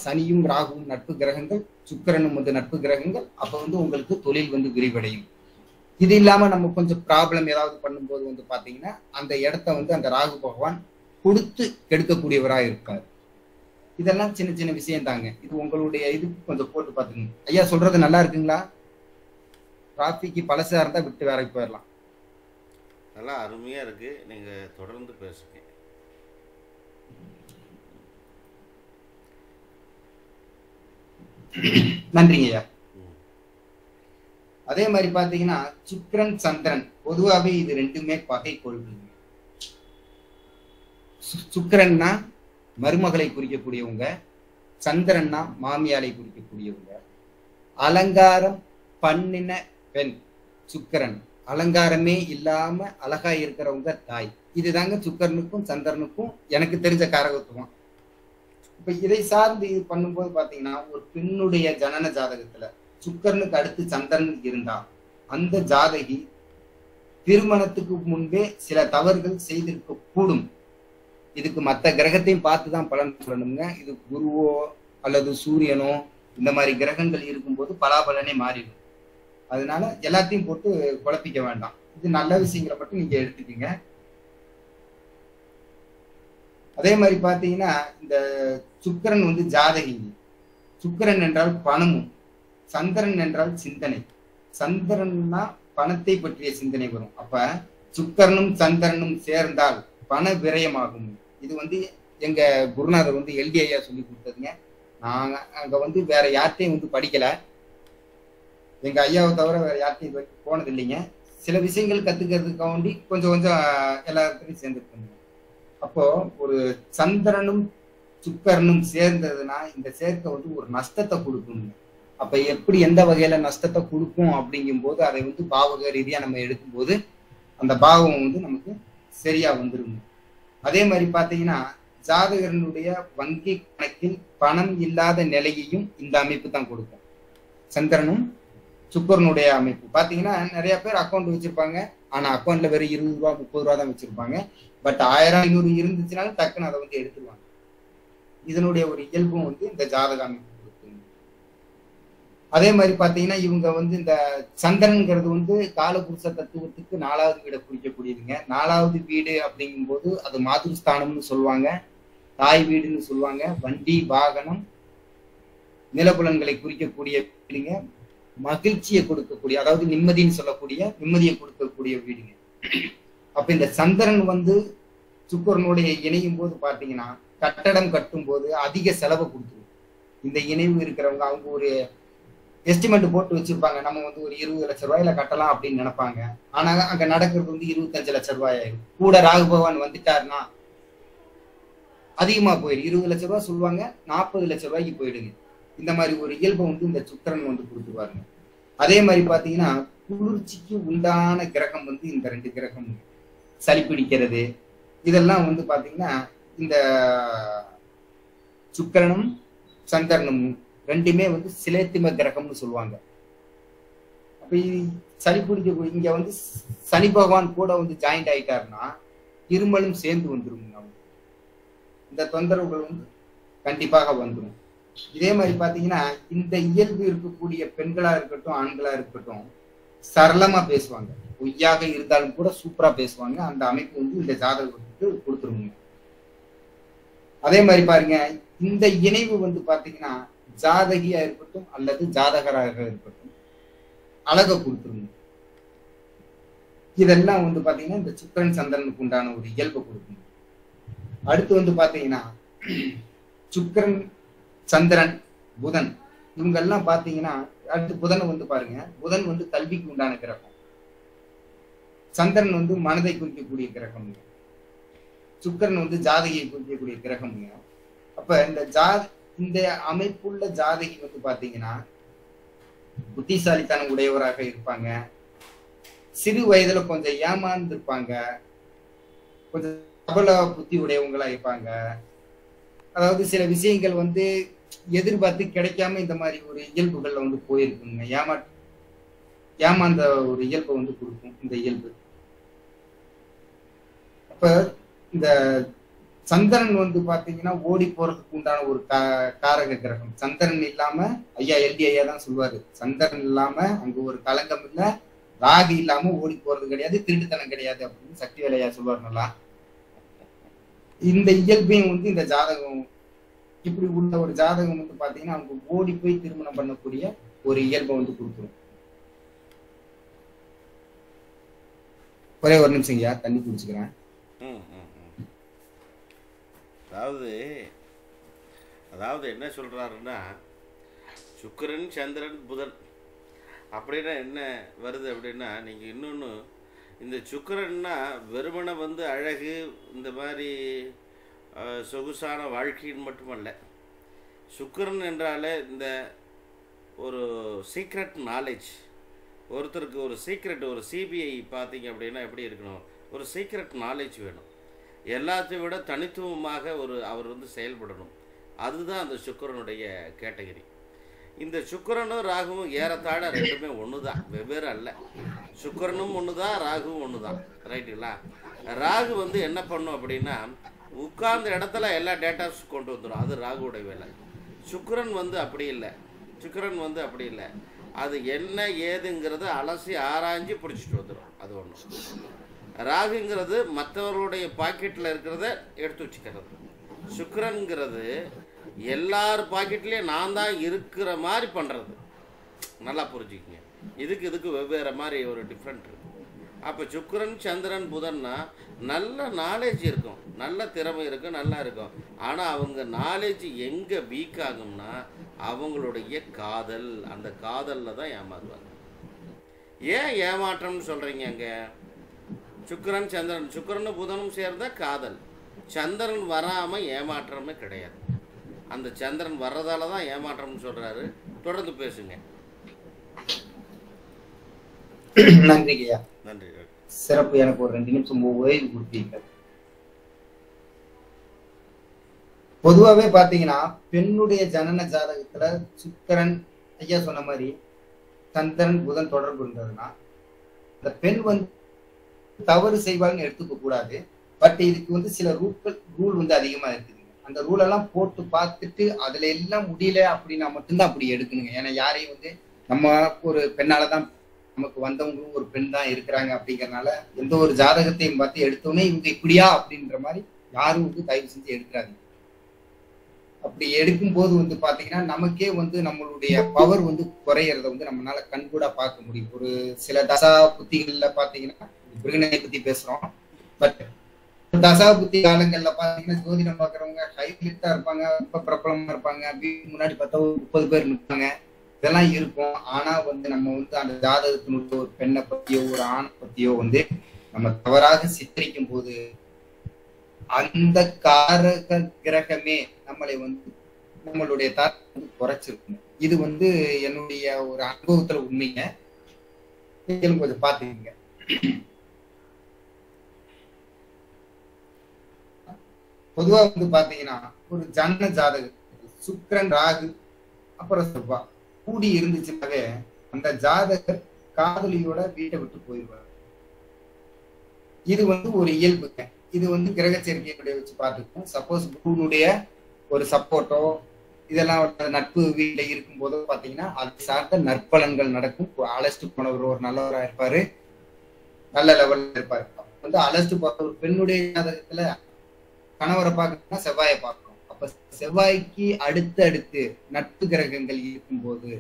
சனியும் ராகுவும் நட்பு கிரகங்கள், சுக்கிரனும் வந்து நட்பு கிரகங்கள். அப்ப வந்து உங்களுக்கு தொழில் வந்து விரிவடையும். இது இல்லாம நம்ம கொஞ்சம் ப்ராப்ளம் ஏதாவது பண்ணும்போது வந்து பாத்தீங்கன்னா அந்த இடத்த வந்து அந்த ராகு பகவான் கொடுத்து கெடுக்கக்கூடியவராக இருப்பார். இதெல்லாம் சின்ன சின்ன விஷயம் தாங்க. இது உங்களுடைய இதுக்கு கொஞ்சம் போட்டு பாத்துக்கணும். ஐயா சொல்றது நல்லா இருக்குங்களா? டிராபிக்கு பழசா இருந்தா விட்டு வேலைக்கு போயிடலாம். நல்லா அருமையா இருக்கு, நீங்க தொடர்ந்து பேசுங்க. நன்றிங்க ஐயா. அதே மாதிரி பாத்தீங்கன்னா சுக்கிரன் சந்திரன் பொதுவாகவே இது ரெண்டுமே பகை கொள்கை. சுக்கிரன்னா மருமகளை குறிக்கக்கூடியவங்க, சந்திரன்னா மாமியாரை குறிக்கக்கூடியவங்க. அலங்காரம் பண்ணின பெண் சுக்கிரன், அலங்காரமே இல்லாம அழகா இருக்கிறவங்க தாய். இதுதாங்க சுக்கிரனுக்கும் சந்திரனுக்கும் எனக்கு தெரிஞ்ச காரகத்துவம். இப்ப இதை சார்ந்து இது பண்ணும்போது பாத்தீங்கன்னா ஒரு பெண்ணுடைய ஜனன ஜாதகத்துல சுக்கிரனுக்கு அடுத்து சந்திரன் இருந்தா அந்த ஜாதகி திருமணத்துக்கு முன்பே சில தவறுகள் செய்திருக்க கூடும். இதுக்கு மற்ற கிரகத்தையும் பார்த்துதான் பலன் சொல்லணுங்க. இது குருவோ அல்லது சூரியனோ இந்த மாதிரி கிரகங்கள் இருக்கும்போது பலாபலனே மாறிடும். அதனால எல்லாத்தையும் போட்டு குழப்பிக்க வேண்டாம். இது நல்ல விஷயங்களை மட்டும் நீங்க எடுத்துக்கீங்க. அதே மாதிரி பாத்தீங்கன்னா இந்த சுக்கிரன் வந்து ஜாதகி. சுக்கிரன் என்றால் பணமும், சந்திரன் என்றால் சிந்தனை. சந்திரன்னா பணத்தை பற்றிய சிந்தனை வரும். அப்ப சுக்கிரனும் சந்திரனும் சேர்ந்தால் பண விரயமாகும். இது வந்து எங்க குருநாதர் வந்து எல்டி ஐயா சொல்லி கொடுத்ததுங்க. நாங்க அங்க வந்து வேற யார்ட்டையும் வந்து படிக்கல, எங்க ஐயாவை தவிர வேற யார்ட்டையும் போனது இல்லைங்க. சில விஷயங்கள் கத்துக்கிறதுக்காண்டி கொஞ்சம் கொஞ்சம் எல்லாத்துலையும் சேர்ந்துருக்கோங்க. அப்போ ஒரு சந்திரனும் சுக்கிரனும் சேர்ந்ததுன்னா இந்த சேர்க்கை வந்து ஒரு நஷ்டத்தை கொடுக்கும். அப்ப எப்படி எந்த வகையில நஷ்டத்தை கொடுக்கும் அப்படிங்கும் போது அதை வந்து பாவக ரீதியா நம்ம எடுக்கும்போது அந்த பாவம் வந்து நமக்கு சரியா வந்துருங்க. அதே மாதிரி பாத்தீங்கன்னா ஜாதகனுடைய வங்கி கணக்கில் பணம் இல்லாத நிலையையும் இந்த அமைப்பு தான் கொடுக்கும். சந்திரனும் சுக்கிரனுடைய அமைப்பு பாத்தீங்கன்னா நிறைய பேர் அக்கௌண்ட் வச்சிருப்பாங்க, ஆனா அக்கௌண்ட்ல வெறும் 20 ரூபா 30 ரூபா தான் வச்சிருப்பாங்க. பட் 1000 500 இருந்துச்சுனாலும் டக்குன்னு அதை வந்து எடுத்துருவாங்க. இதனுடைய ஒரு இயல்பும் வந்து இந்த ஜாதக அமைப்பு கொடுக்குங்க. அதே மாதிரி பாத்தீங்கன்னா இவங்க வந்து இந்த சந்திரன்கிறது வந்து காலபுருஷ தத்துவத்துக்கு 4வது வீடை குறிக்கக்கூடியதுங்க. 4வது வீடு அப்படிங்கும் போது அது மாதுருஸ்தானம்னு சொல்லுவாங்க, தாய் வீடுன்னு சொல்லுவாங்க. வண்டி வாகனம் நிலபுலன்களை குறிக்கக்கூடிய வீடுங்க. மகிழ்ச்சியை கொடுக்கக்கூடிய, அதாவது நிம்மதின்னு சொல்லக்கூடிய நிம்மதியை கொடுக்கக்கூடிய வீடுங்க. அப்ப இந்த சந்திரன் வந்து சுக்கிரனுடைய இணையும் போது பாத்தீங்கன்னா கட்டடம் கட்டும் போது அதிக செலவை கொடுத்துரும். இந்த இணைவு இருக்கிறவங்க அவங்க ஒரு எஸ்டிமேட் போட்டு வச்சிருப்பாங்க, நம்ம வந்து ஒரு 20 லட்சம் ரூபாயில கட்டலாம் அப்படின்னு நினைப்பாங்க. ஆனா அங்க நடக்கிறது வந்து 25 லட்சம் ரூபாய் ஆயிரும். கூட ராகு பகவான் வந்துட்டாருன்னா அதிகமா போயிடும். 20 லட்ச ரூபாய் சொல்லுவாங்க, 40 லட்ச ரூபாய்க்கு போயிடுங்க. இந்த மாதிரி ஒரு இயல்பை வந்து இந்த சுக்கிரன் வந்து கொடுத்துருவாருங்க. அதே மாதிரி பாத்தீங்கன்னா குளிர்ச்சிக்கு உண்டான கிரகம் வந்து இந்த 2 கிரகம். சளி பிடிக்கிறது இதெல்லாம் வந்து பாத்தீங்கன்னா இந்த சுக்கிரனும் சந்திரனும் ரெண்டுமே வந்து சிலேத்திம கிரகம்னு சொல்லுவாங்க. அப்ப சளி பிடிக்க இங்க வந்து சனி பகவான் கூட வந்து ஜாயிண்ட் ஆயிட்டாருன்னா இருமலும் சேர்ந்து வந்துடும். இந்த தொந்தரவுகள் வந்து கண்டிப்பாக வந்துடும். இதே மாதிரி பாத்தீங்கன்னா இந்த இயல்பு இருக்கக்கூடிய பெண்களா இருக்கட்டும் ஆண்களா இருக்கட்டும் சரளமா பேசுவாங்க. பொய்யாக இருந்தாலும் கூட சூப்பரா பேசுவாங்க. அந்த அமைப்பு வந்து இந்த ஜாதகத்துக்கு கொடுத்துருவாங்க. அதே மாதிரி பாருங்க, இந்த இணைவு வந்து பாத்தீங்கன்னா ஜாதகியா இருக்கட்டும் அல்லது ஜாதகராக இருக்கட்டும் அழக கொடுத்துருங்க. இதெல்லாம் வந்து பாத்தீங்கன்னா இந்த சுக்கிரன் சந்திரனுக்கு உண்டான ஒரு இயல்பை கொடுக்கணும். அடுத்து வந்து பாத்தீங்கன்னா சுக்கிரன் சந்திரன் புதன் இவங்கெல்லாம் பாத்தீங்கன்னா அடுத்து புதனை வந்து பாருங்க, புதன் வந்து கல்விக்கு உண்டான கிரகம், சந்திரன் வந்து மனதை குறிக்கக்கூடிய கிரகம், சுக்கிரன் வந்து ஜாதகியை குறிக்கக்கூடிய கிரகம்ங்க. அப்ப இந்த அமைப்புள்ள ஜாதகி வந்து பாத்தீங்கன்னா புத்திசாலித்தனம் உடையவராக இருப்பாங்க. சிறு வயதுல கொஞ்சம் ஏமாந்து இருப்பாங்க. கொஞ்சம் பிரபல புத்தி உடையவங்களா இருப்பாங்க. அதாவது சில விஷயங்கள் வந்து எதிர்பார்த்து கிடைக்காம இந்த மாதிரி ஒரு இயல்புகள்ல வந்து போயிருக்குங்க. ஏமாந்த ஒரு இயல்பை வந்து கொடுக்கும் இந்த இயல்பு. அப்ப இந்த சந்திரன் வந்து பாத்தீங்கன்னா ஓடி போறதுக்கு உண்டான ஒரு காரக கிரகம். சந்திரன் இல்லாம ஐயா எல்டி ஐயா தான் சொல்லுவாரு, சந்திரன் இல்லாம அங்க ஒரு கலங்கம் இல்ல, ராகு இல்லாம ஓடி போறது கிடையாது, திருட்டுத்தனம் கிடையாது அப்படின்னு சக்தி வேலையா சொல்லுவாரு. நல்லா இந்த இயல்பையும் வந்து இந்த ஜாதகம் இப்படி உள்ள ஒரு ஜாதகம் வந்து பாத்தீங்கன்னா அவங்க ஓடி போய் திருமணம் பண்ணக்கூடிய ஒரு இயல்பை வந்து கொடுத்துரும். ஒரே ஒரு நிமிஷம் ஐயா, தண்ணி குடிச்சுக்கிறேன். அதாவது என்ன சொல்றாருன்னா சுக்கிரன் சந்திரன் புதன் அப்படின்னா என்ன வருது அப்படின்னா, நீங்கள் இன்னொன்று இந்த சுக்கிரன்னா வெறுமனை வந்து அழகு இந்த மாதிரி சொகுசான வாழ்க்கைன்னு மட்டுமல்ல. சுக்கிரன் என்றாலே இந்த ஒரு சீக்ரெட் நாலேஜ், ஒருத்தருக்கு ஒரு சீக்ரெட், ஒரு சிபிஐ பார்த்தீங்க அப்படின்னா எப்படி இருக்கணும், ஒரு சீக்ரெட் நாலேஜ் வேணும். எல்லாத்தையும் விட தனித்துவமாக அவர் வந்து செயல்படணும். அதுதான் அந்த சுக்கிரனுடைய கேட்டகரி. இந்த சுக்கிரனும் ராகுவும் ஏறத்தாழ ரெண்டுமே ஒன்று தான், வெவ்வேறு அல்ல. சுக்கிரனும் ஒன்று தான், ராகுவும் ஒன்று தான், ரைட்டுங்களா? ராகு வந்து என்ன பண்ணும் அப்படின்னா உட்கார்ந்த இடத்துல எல்லா டேட்டாஸ் கொண்டு வந்துடும், அது ராகுடைய வேலை. சுக்கிரன் வந்து அப்படி இல்லை. சுக்கிரன் வந்து அப்படி இல்லை, அது என்ன ஏதுங்கிறத அலசி ஆராய்ஞ்சு பிடிச்சிட்டு வந்துடும், அது ஒன்று. ராகுங்கிறது மற்றவர்களுடைய பாக்கெட்டில் இருக்கிறத எடுத்து வச்சுக்கிறது. சுக்கிரன்கிறது எல்லார் பாக்கெட்லேயும் நான் தான் இருக்கிற மாதிரி பண்ணுறது. நல்லா புரிஞ்சுக்கிங்க, இதுக்கு வெவ்வேறு மாதிரி ஒரு டிஃப்ரெண்ட் இருக்குது. அப்போ சுக்கிரன் சந்திரன் புதன்னா நல்ல நாலேஜ் இருக்கும், நல்ல திறமை இருக்கும், நல்லா இருக்கும். ஆனால் அவங்க நாலேஜ் எங்கே வீக் ஆகும்னா அவங்களுடைய காதல், அந்த காதலில் தான் ஏமாறுவாங்க. ஏன் ஏமாற்றம்னு சொல்கிறீங்க? அங்கே சுக்கிரன் சந்திரன், சுக்கிரனும் புதனும் சேர்ந்த காதல். சந்திரன் வராமல் ஏமாற்றமே கிடையாது. அந்த சந்திரன் வர்றதால தான் ஏமாற்றம்னு சொல்கிறாரு. தொடர்ந்து பேசுங்க. நன்றி ஐயா, நன்றி. சிறப்பு. எனக்கு ஒரு 2 நிமிஷம் ஓய்வு கொடுத்தீங்க. பொதுவாகவே பாத்தீங்கன்னா பெண்ணுடைய ஜனன ஜாதகத்துல சுக்கிரன் ஐயா சொன்ன மாதிரி சந்திரன் புதன் தொடர்பு இருந்ததுன்னா இந்த பெண் வந்து தவறு செய்வாங்கன்னு எடுத்துக்க கூடாது. பட் இதுக்கு வந்து சில ரூல் வந்து அதிகமா இருக்குதுங்க. அந்த ரூல் எல்லாம் போட்டு பார்த்துட்டு அதுல எல்லாம் முடியல அப்படின்னா மட்டும்தான் அப்படி எடுக்கணுங்க. ஏன்னா யாரையும் வந்து நம்ம ஒரு பெண்ணாலதான் நமக்கு வந்தவங்களும் ஒரு பெண் தான் இருக்கிறாங்க அப்படிங்கறதுனால எந்த ஒரு ஜாதகத்தையும் பார்த்து எடுத்தோன்னே இவங்க இப்படியா அப்படின்ற மாதிரி யாரும் வந்து தயவு செஞ்சு எடுக்கிறாங்க. அப்படி எடுக்கும் போது வந்து பாத்தீங்கன்னா நமக்கே வந்து நம்மளுடைய பவர் வந்து குறையறத வந்து நம்மளால கண்கூடா பார்க்க முடியும். ஒரு சில தசா புத்திகள்ல பாத்தீங்கன்னா பிருகனை பத்தி பேசுறோம். பட் தசா புத்தி காலங்கள்ல பாத்தீங்கன்னா ஜோதிடம் பாக்குறவங்க ஹைலைட்டா இருப்பாங்க, ரொம்ப பிரபலமா இருப்பாங்க, வீட்டுக்கு முன்னாடி பார்த்தா 30 பேர் நிற்பாங்க, இதெல்லாம் இருக்கும். ஆனா வந்து நம்ம வந்து அந்த ஜாதகத்தினுடைய ஒரு பெண்ணை பத்தியோ ஒரு ஆணை பத்தியோ வந்து நம்ம தவறாக சித்தரிக்கும் போது அந்த காரக கிரகமே நம்மளை வந்து நம்மளுடைய தாக்கத்தை வந்து குறைச்சிருக்குங்க. இது வந்து என்னுடைய ஒரு அனுபவத்துல உண்மைங்க. நீங்களும் கொஞ்சம் பாத்துக்கீங்க. பொதுவா வந்து பாத்தீங்கன்னா ஒரு ஜன்ன ஜாதகத்தில் சுக்கிரன் ராகு அப்புறம் செவ்வாய் கூடி இருந்துச்சுனாவே அந்த ஜாதகர் காதலியோட வீட்டை விட்டு போயிடுவார். இது வந்து ஒரு இயல்புங்க. இது வந்து கிரக சேர்க்கையுடைய வச்சு பார்த்துக்கணும். சப்போஸ் குருனுடைய ஒரு சப்போர்ட்டோ இதெல்லாம் நட்பு வீட்டில் இருக்கும் போதோ பாத்தீங்கன்னா அது சார்ந்த நற்பலன்கள் நடக்கும். அழைச்சிட்டு போனவர் ஒரு நல்லவராக இருப்பாரு, நல்ல லெவல்ல இருப்பாரு. வந்து அழைச்சிட்டு போற ஒரு பெண்ணுடைய ஜாதகத்துல கணவரை பார்க்கணும்னா செவ்வாயை பார்க்கணும். அப்ப செவ்வாய்க்கு அடுத்து நட்பு கிரகங்கள் இருக்கும்போது,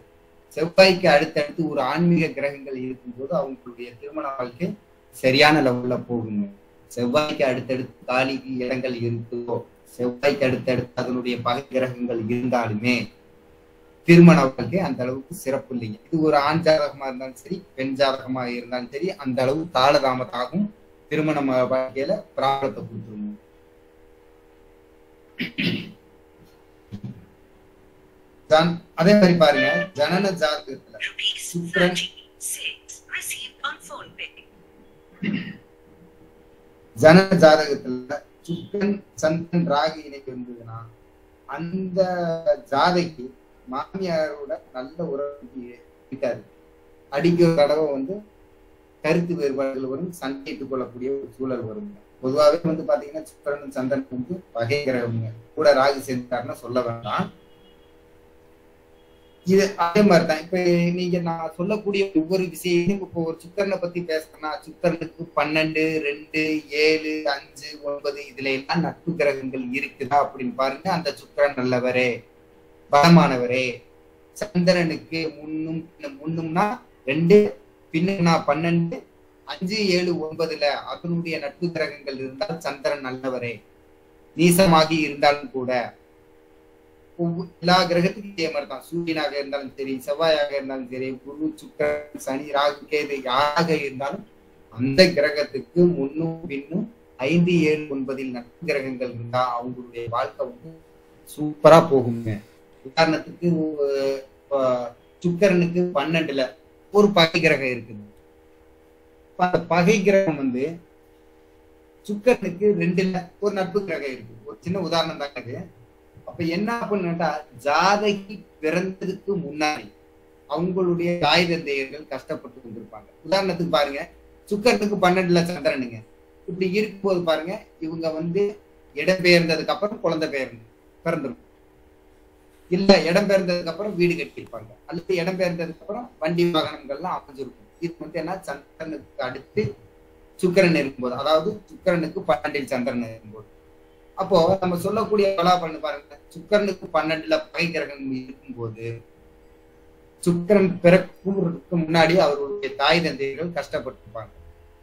செவ்வாய்க்கு அடுத்தடுத்து ஒரு ஆன்மீக கிரகங்கள் இருக்கும்போது அவங்களுடைய திருமண வாழ்க்கை சரியான லெவல்ல போகுங்க. செவ்வாய்க்கு அடுத்தடுத்து காலி இடங்கள் இருக்குதோ, செவ்வாய்க்கு அடுத்தடுத்து அதனுடைய பகை கிரகங்கள் இருந்தாலுமே திருமண வாழ்க்கை அந்த அளவுக்கு சிறப்பு இல்லைங்க. இது ஒரு ஆண் ஜாதகமா இருந்தாலும் சரி, பெண் ஜாதகமா இருந்தாலும் சரி, அந்த அளவு தாமதமாகும் திருமண வாழ்க்கையில பிராபலத்தை கொடுத்துருங்க. அதே மாதிரி பாருங்க, ஜனன ஜாதகத்துல சுக்கிரன் ஜனன ஜாதகத்துல சுக்கிரன் சந்திரன் ராகு இணைப்பு இருந்ததுன்னா அந்த ஜாதகி மாமியாரோட நல்ல உறவு இருக்காது. அடிக்கிற தடவை வந்து கருத்து வேறுபாடுகள் வரும், சண்டையிட்டுக் கொள்ளக்கூடிய ஒரு சூழல் வருங்க. பொதுவாகவே வந்து பாத்தீங்கன்னா சுக்கிரன் சந்திரன் வந்து பகை கிரகம்ங்க. கூட ராகு சேர்ந்தாருன்னா சொல்ல வேண்டாம். இது அதே மாதிரிதான். இப்ப நீங்க நான் சொல்லக்கூடிய ஒவ்வொரு விஷயமும் இப்போ ஒரு சுக்கிரனை பத்தி பேசுறேன்னா சுக்கிரனுக்கு 12, 2, 7, 5, 9 இதுல எல்லாம் நட்பு கிரகங்கள் இருக்குதா அப்படின்னு பாருங்க. அந்த சுக்கிரன் நல்லவரே, பலமானவரே. சந்திரனுக்கு முன்னும்னா 2, பின்னா 12, 5, 7, 9ல அதனுடைய நட்பு கிரகங்கள் இருந்தால் சந்திரன் நல்லவரே. நீசமாகி இருந்தாலும் கூட எல்லா கிரகத்துக்கும் இதே மாதிரி தான். சூரியனாக இருந்தாலும் சரி, செவ்வாயாக இருந்தாலும் சரி, குரு சுக்கிரன் சனி ராகு கேது யாராக இருந்தாலும் அந்த கிரகத்துக்கு முன்னும் பின்னும் 5, 7, 9 நட்பு கிரகங்கள் இருந்தா அவங்களுடைய வாழ்க்கை வந்து சூப்பரா போகுங்க. உதாரணத்துக்கு சுக்கிரனுக்கு 12ல ஒரு பகை கிரகம் இருக்குது. அந்த பகை கிரகம் வந்து சுக்கிரனுக்கு 2ல ஒரு நட்பு கிரகம் இருக்கு. ஒரு சின்ன உதாரணம் தான் அது. அப்ப என்ன அப்படின்னா ஜாதகி பிறந்ததுக்கு முன்னாடி அவங்களுடைய தாய் தந்தையர்கள் கஷ்டப்பட்டு கொண்டிருப்பாங்க. உதாரணத்துக்கு பாருங்க, சுக்கிரனுக்கு 12ல சந்திரனுங்க. இப்படி இருக்கும்போது பாருங்க, இவங்க வந்து இடம்பெயர்ந்ததுக்கு அப்புறம் குழந்தை பிறந்துடும். இல்ல இடம்பெயர்ந்ததுக்கு அப்புறம் வீடு கட்டியிருப்பாங்க, அல்லது இடம்பெயர்ந்ததுக்கு அப்புறம் வண்டி வாகனங்கள்லாம் அமைஞ்சிருக்கும். இது வந்து என்ன, சந்திரனுக்கு அடுத்து சுக்கிரன் இருக்கும்போது, அதாவது சுக்கிரனுக்கு 12ல் சந்திரன் இருக்கும்போது. அப்போ நம்ம சொல்லக்கூடிய பலாபலன் பாருங்க, சுக்கிரனுக்கு 12ல பகை கிரகம் இருக்கும்போது சுக்கிரன் பிறக்குறதுக்கு முன்னாடி அவருடைய தாய் தந்தையர்கள் கஷ்டப்பட்டிருப்பாங்க.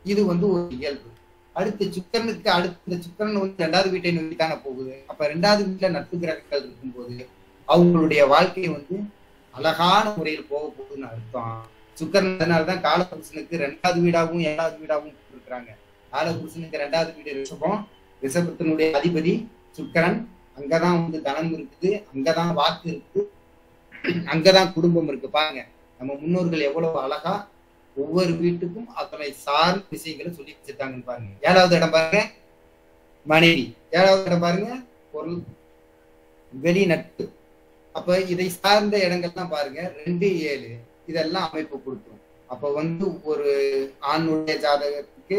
இது வந்து ஒரு இயல்பு. அடுத்து சுக்கிரனுக்கு அடுத்த சுக்கிரன் வந்து 2வது வீட்டை நோக்கி தானே போகுது. அப்ப 2வது வீட்டுல நட்பு கிரகங்கள் இருக்கும்போது அவங்களுடைய வாழ்க்கை வந்து அழகான முறையில் போக போகுதுன்னு அர்த்தம். சுக்கிரன் அதனாலதான் காலபுருஷனுக்கு 2வது வீடாகவும் 7வது வீடாகவும் இருக்கிறாங்க. காலபுருஷனுக்கு 2வது வீடு ரிஷபம், ரிஷபத்தினுடைய அதிபதி சுக்கிரன். அங்கதான் வந்து தனம் இருக்குது, அங்கதான் வாக்கு இருக்கு, அங்கதான் குடும்பம் இருக்கு. பாருங்க நம்ம முன்னோர்கள் எவ்வளவு அழகா ஒவ்வொரு வீட்டுக்கும் அதனை சார்ந்த விஷயங்களை சொல்லி வச்சிருக்காங்கன்னு பாருங்க. 7வது இடம் பாருங்க மனைவி, 7வது இடம் பாருங்க பொருள், வெளி நட்பு. அப்ப இதை சார்ந்த இடங்கள்லாம் பாருங்க 2, 7 இதெல்லாம் அமைப்பு கொடுக்கும். அப்ப வந்து ஒரு ஆணுடைய ஜாதகத்துக்கு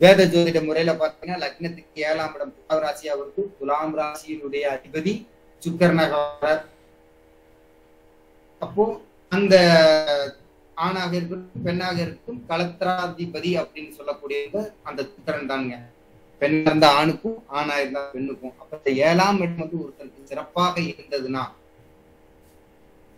வேத ஜோதிட முறையில பாத்தீங்கன்னா லக்னத்துக்கு 7ஆம் இடம் துலாம் ராசியா இருக்கு. துலாம் ராசியினுடைய அதிபதி சுக்கிரனாக. அப்போ அந்த ஆணாக இருக்கட்டும் பெண்ணாக இருக்கட்டும் களத்திராதிபதி அப்படின்னு சொல்லக்கூடியது அந்த சுக்கிரன் தானுங்க. பெண் இருந்த ஆணுக்கும் ஆணா இருந்தா பெண்ணுக்கும். அப்ப 7ஆம் இடம் வந்து ஒருத்தருக்கு சிறப்பாக இருந்ததுன்னா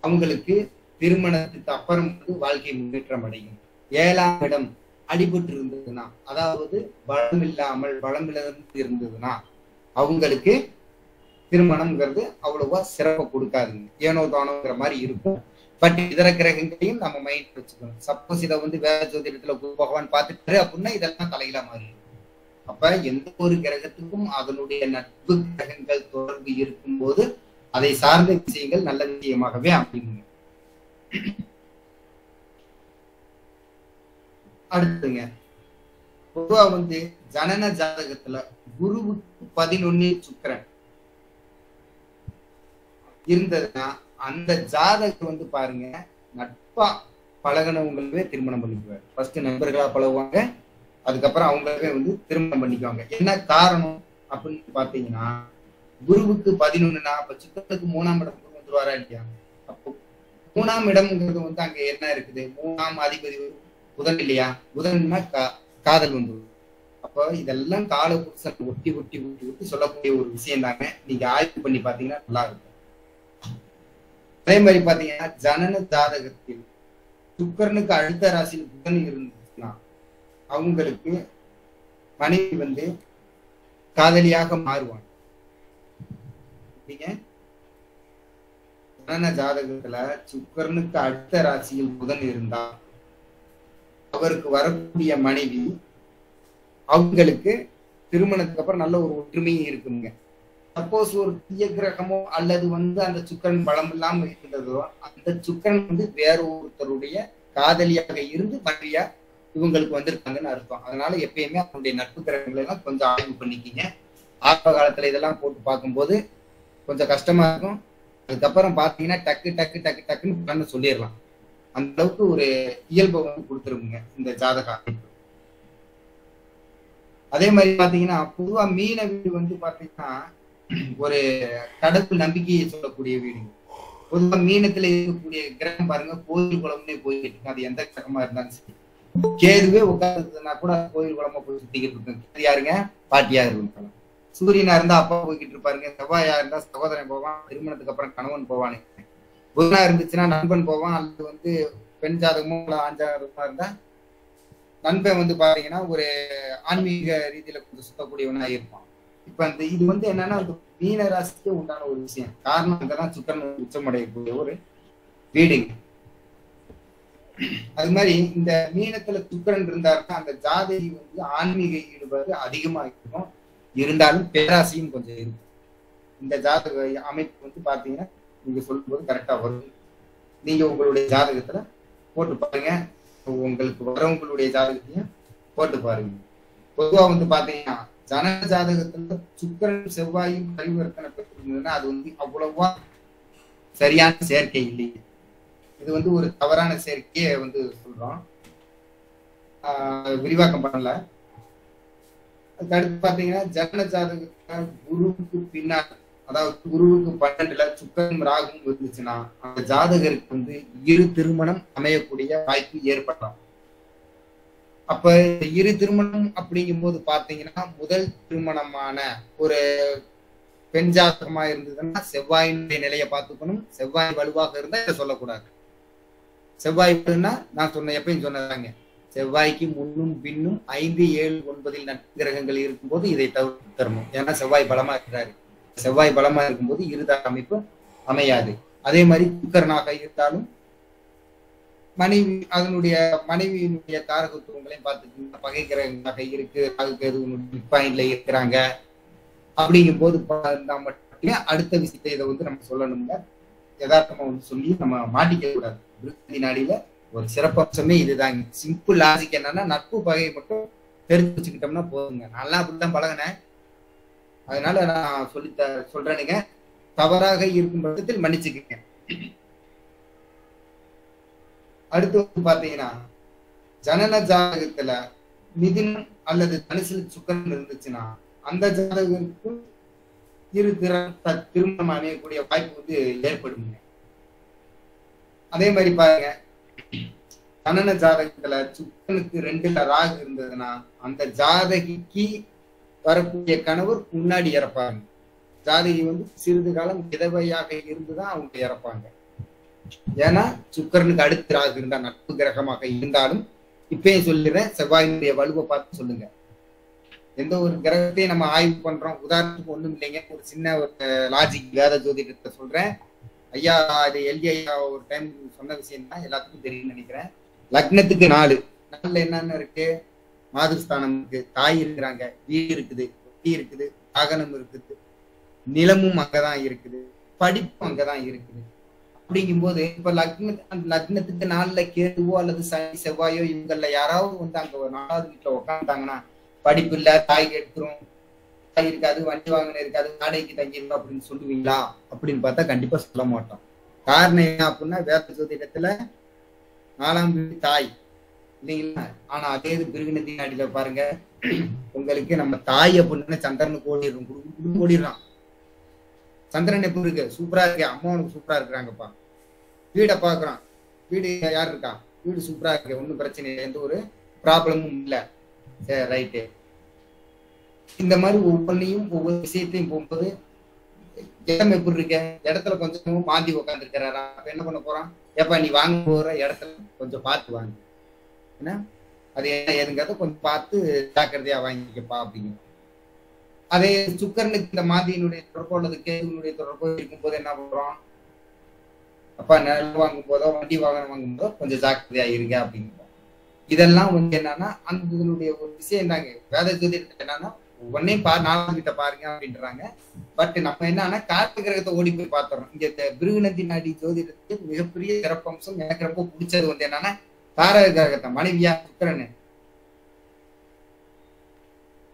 அவங்களுக்கு திருமணத்துக்கு அப்புறம் வந்து வாழ்க்கை முன்னேற்றம் அடையும். 7ஆம் இடம் அடிபட்டு இருந்ததுன்னா, அதாவது பலம் இல்லாமல் பலம் இழந்து இருந்ததுன்னா அவங்களுக்கு திருமணம்ங்கிறது அவ்வளவா சிறப்பை கொடுக்காதுங்க. ஏனோ தானோங்கிற மாதிரி இருக்கும். பட் இதர கிரகங்களையும் நம்ம மைண்ட் வச்சுக்கணும். சப்போஸ் இதை வந்து வேத ஜோதிடத்துல பகவான் பார்த்துட்டாரு அப்படின்னா இதெல்லாம் தலையில மாறி. அப்ப எந்த ஒரு கிரகத்துக்கும் அதனுடைய நட்பு கிரகங்கள் தொடர்பு இருக்கும்போது அதை சார்ந்த விஷயங்கள் நல்ல விஷயமாகவே அமையுங்க. அடுத்துங்க, பொதுவா ஜனன ஜாதகத்துல குருவுக்கு 11 சுக்கிரன் இருந்ததுன்னா அந்த ஜாதகம் பாருங்க, நட்பா பழகினவங்களவே திருமணம் பண்ணிக்குவாரு. ஃபர்ஸ்ட் நண்பர்களா பழகுவாங்க, அதுக்கப்புறம் அவங்களவே திருமணம் பண்ணிக்குவாங்க. என்ன காரணம் அப்படின்னு பாத்தீங்கன்னா, குருவுக்கு 11னா அப்ப சுக்கிரனுக்கு 3ஆம் இடம் வந்துருவாரா இல்லையா? அப்போ 3ஆம் இடம்ங்கிறது அங்க என்ன இருக்குது? 3ஆம் அதிபதி புதன் இல்லையா? புதன்னா காதல் அப்போ இதெல்லாம் கால புருஷன் ஒட்டி ஒட்டி ஒட்டி ஒட்டி சொல்லக்கூடிய ஒரு விஷயம் தாங்க. நீங்க ஆய்வு பண்ணி பாத்தீங்கன்னா நல்லா இருக்கும். அதே மாதிரி பாத்தீங்கன்னா, ஜனன ஜாதகத்தில் சுக்கிரனுக்கு அடுத்த ராசியில் புதன் இருந்துச்சுன்னா அவங்களுக்கு மனைவி காதலியாக மாறுவாங்க. ஜனன ஜாதகத்துல சுக்கிரனுக்கு அடுத்த ராசியில் புதன் இருந்தா அவருக்கு வரக்கூடிய மனைவி அவங்களுக்கு திருமணத்துக்கு அப்புறம் நல்ல ஒரு ஒற்றுமையும் இருக்குங்க. சப்போஸ் ஒரு தீய கிரகமோ அல்லது அந்த சுக்கிரன் பலம் இல்லாம இருந்ததோ அந்த சுக்கிரன் வேற ஒருத்தருடைய காதலியாக இருந்து மனைவியா இவங்களுக்கு வந்திருக்காங்கன்னு அர்த்தம். அதனால எப்பயுமே அவனுடைய நட்பு கிரகங்களை எல்லாம் கொஞ்சம் ஆய்வு பண்ணிக்கிங்க. ஆரம்ப காலத்துல இதெல்லாம் போட்டு பார்க்கும்போது கொஞ்சம் கஷ்டமா இருக்கும். அதுக்கப்புறம் பாத்தீங்கன்னா டக்கு டக்கு டக்கு டக்குன்னு பண்ண சொல்லிடலாம். அந்த அளவுக்கு ஒரு இயல்பை கொடுத்துருக்குங்க இந்த ஜாதக அமைப்பு. அதே மாதிரி பாத்தீங்கன்னா, பொதுவா மீன வீடு பாத்தீங்கன்னா ஒரு கடவுள் நம்பிக்கையை சொல்லக்கூடிய வீடு. பொதுவா மீனத்துல இருக்கக்கூடிய கிரகம் பாருங்க, கோயில் குளம்னே போயிட்டு இருக்கு. அது எந்த கிரகமா இருந்தாலும் சரி, கேதுவே உட்கார்ந்துன்னா கூட கோயில் குளமா போய் சுத்திக்கிட்டு இருக்கு. கேது யாருங்க? பாட்டியா இருக்கும். சூரியனா இருந்தா அப்பா போய்கிட்டு இருப்பாருங்க. செவ்வாயா இருந்தா சகோதரன் போவான், திருமணத்துக்கு அப்புறம் கணவன் போவானு. புதனா இருந்துச்சுன்னா நண்பன் போவான், அல்லது பெண் ஜாதகமோ ஆண் ஜாதகமா இருந்தா நண்பன் பாத்தீங்கன்னா ஒரு ஆன்மீக ரீதியில கொஞ்சம் சுத்தக்கூடியவனா இருப்பான். இப்ப இது என்னன்னா மீன ராசிக்கு உண்டான ஒரு விஷயம். காரணம் அங்கதான் சுக்கிரன் உச்சமடையக்கூடிய ஒரு வீடுங்க. அது மாதிரி இந்த மீனத்துல சுக்கிரன் இருந்தாருன்னா அந்த ஜாதகி ஆன்மீக ஈடுபாடு அதிகமா இருக்கும். இருந்தாலும் பேராசையும் கொஞ்சம் இருக்கும். இந்த ஜாதக அமைப்பு பாத்தீங்கன்னா நீங்க சொல்லும்போது கரெக்டா வரும். நீங்க உங்களுடைய ஜாதகத்துல போட்டு பாருங்க, உங்களுக்கு வரவங்களுடைய ஜாதகத்தையும் போட்டு பாருங்க. பொதுவா பாத்தீங்கன்னா ஜனன ஜாதகத்துல சுக்கிரன் செவ்வாயும் பரிவர்த்தனை பெற்றிருந்ததுன்னா அது அவ்வளவா சரியான சேர்க்கை இல்லைங்க. இது ஒரு தவறான சேர்க்கையை சொல்றோம், விரிவாக்கம் பண்ணல. அதுக்கு அடுத்து பாத்தீங்கன்னா ஜனன ஜாதகத்துல குருவுக்கு பின்னால், அதாவது குருவுக்கு 12ல சுக்கிரனும் ராகும் இருந்துச்சுன்னா அந்த ஜாதகருக்கு இரு திருமணம் அமையக்கூடிய வாய்ப்பு ஏற்படலாம். அப்ப இரு திருமணம் அப்படிங்கும் போது பாத்தீங்கன்னா முதல் திருமணமான ஒரு பெண் ஜாதகமா இருந்ததுன்னா செவ்வாயினுடைய நிலையை பார்த்துக்கணும். செவ்வாய் வலுவாக இருந்தா இதை சொல்லக்கூடாது. செவ்வாய் நான் சொன்ன எப்பயும் சொன்னதாங்க, செவ்வாய்க்கு முன்னும் பின்னும் 5, 7, 9 நட்பு கிரகங்கள் இருக்கும்போது இதை தவிர்த்தரணும். ஏன்னா செவ்வாய் பலமா இருக்கிறாரு. செவ்வாய் பலமா இருக்கும்போது இருதார அமைப்பு அமையாது. அதே மாதிரி சுக்கிரனாக இருந்தாலும் மனைவியினுடைய காரகத்துவங்களையும் பார்த்துக்கிட்டீங்கன்னா பகை கிரகங்களாக இருக்கு, பாயிண்ட்ல இருக்கிறாங்க. அப்படிங்கும் போது நம்ம அடுத்த விஷயத்தை இதை நம்ம சொல்லணுங்க. யதார்த்தமா சொல்லி நம்ம மாட்டிக்க கூடாது. விருத்தி நாடியில ஒரு சிறப்பம்சமே இதுதாங்க. சிம்பிள் லாஜிக் என்னன்னா, நட்பு பகையை மட்டும் தெரிஞ்சு வச்சுக்கிட்டோம்னா போதுங்க. நல்லா அப்படித்தான் பழகினேன், அதனால நான் சொல்றேனுங்க. தவறாக இருக்கும் பட்சத்தில் மன்னிச்சுக்கங்க. அடுத்து பாத்தீங்கன்னா ஜனன ஜாதகத்துல மிதுனம் அல்லது தனுசில் சுக்கிரன் இருந்துச்சுன்னா அந்த ஜாதகத்துக்கு இரு திருமணம் அமையக்கூடிய வாய்ப்பு ஏற்படுங்க. அதே மாதிரி பாருங்க, ஜனன ஜாதகத்துல சுக்கிரனுக்கு 2ல ராகு இருந்ததுன்னா அந்த ஜாதகிக்கு வரக்கூடிய கணவர் முன்னாடி இறப்பாங்க. ஜாதகி சிறிது காலம் விதவையாக இருந்துதான் அவங்க இறப்பாங்க. ஏன்னா சுக்கிரனுக்கு அடுத்து ராகு இருந்தா நட்பு கிரகமாக இருந்தாலும், இப்பயும் சொல்லிடுறேன், செவ்வாயினுடைய வலுவை பார்த்து சொல்லுங்க. எந்த ஒரு கிரகத்தையும் நம்ம ஆய்வு பண்றோம், உதாரணத்துக்கு ஒண்ணும் இல்லைங்க, ஒரு சின்ன ஒரு லாஜிக் வேத ஜோதிடத்தை சொல்றேன். ஐயா அது ஐயா ஒரு டைம் சொன்ன விஷயம் தான் எல்லாத்துக்கும் தெரியும்னு நினைக்கிறேன். லக்னத்துக்கு 4 என்னன்னு இருக்கு, மாதுஸ்தானம் இருக்கு, தாய் இருக்கிறாங்க, வீடு இருக்குது, வண்டி இருக்குது, வாகனம் இருக்குது, நிலமும் அங்கதான் இருக்குது, படிப்பும் அங்கதான் இருக்குது. அப்படிங்கும்போது இப்ப லக்னத்துக்கு நாள்ல கேதுவோ அல்லது சனி செவ்வாயோ இவங்கள்ல யாராவது வந்து அங்க ஒரு 4வது வீட்டுல உட்காந்துட்டாங்கன்னா படிப்பு இல்ல, தாய் எடுத்துரும், தாய் இருக்காது, வண்டி வாங்கின இருக்காது, வாடகைக்கு தங்கியிருக்கோம் அப்படின்னு சொல்லுவீங்களா அப்படின்னு பார்த்தா கண்டிப்பா சொல்ல மாட்டோம். காரணம் என்ன அப்படின்னா வேத ஜோதிடத்துல 4ஆம் வீடு தாய் இல்லைங்களா. ஆனா அதே இது பிருகுநந்தி நாடியில பாருங்க, உங்களுக்கு நம்ம தாய் அப்படின்னு சந்திரனுக்கு ஓடிடுறான். சந்திரன் எப்படி இருக்கு, சூப்பரா இருக்கு, அம்மாவுக்கு சூப்பரா இருக்கிறாங்கப்பா. வீடை பாக்குறான், வீடு யார் இருக்கா, வீடு சூப்பரா இருக்கு, ஒன்றும் பிரச்சனை இல்லை, எந்த ஒரு ப்ராப்ளமும் இல்லை, சரி ரைட்டு. இந்த மாதிரி ஒவ்வொன்றையும் ஒவ்வொரு விஷயத்தையும் போகும்போது இடம் எப்படி இருக்க, இடத்துல கொஞ்சம் மாந்தி உட்காந்து இருக்கிறாரா, என்ன பண்ண போறான், ஏப்பா நீ வாங்க போற இடத்துல கொஞ்சம் பார்த்து வாங்க, ஏன்னா அது என்ன ஏதுங்கிறத கொஞ்சம் பார்த்து ஜாக்கிரதையா வாங்கிக்கப்பா அப்படிங்க. அதே சுக்கரனுக்கு இந்த மாதியினுடைய தொடர்போ அல்லது கேதுனுடைய தொடர்போ இருக்கும்போது என்ன பண்றோம், அப்பா நிலம் வாங்கும் போதோ வண்டி வாகனம் வாங்கும் போதோ கொஞ்சம் ஜாக்கிரதையா இருங்க அப்படிங்கிறோம். இதெல்லாம் வந்து என்னன்னா அந்த இதனுடைய ஒரு விஷயம் தாங்க. வேத ஜோதிடத்துல என்னன்னா உடனே 4ஆம் வீட்டை பாருங்க அப்படின்றாங்க. பட் நம்ம என்னன்னா கார்த்திகை கிரகத்தை ஓடி போய் பார்த்துறோம். இங்க பிருகுநந்தி நாடி ஜோதிடத்துக்கு மிகப்பெரிய சிறப்பம்சம் எனக்கு ரொம்ப பிடிச்சது வந்து என்னன்னா தாரக கிரகத்தை மனைவியா சுக்கிரனு,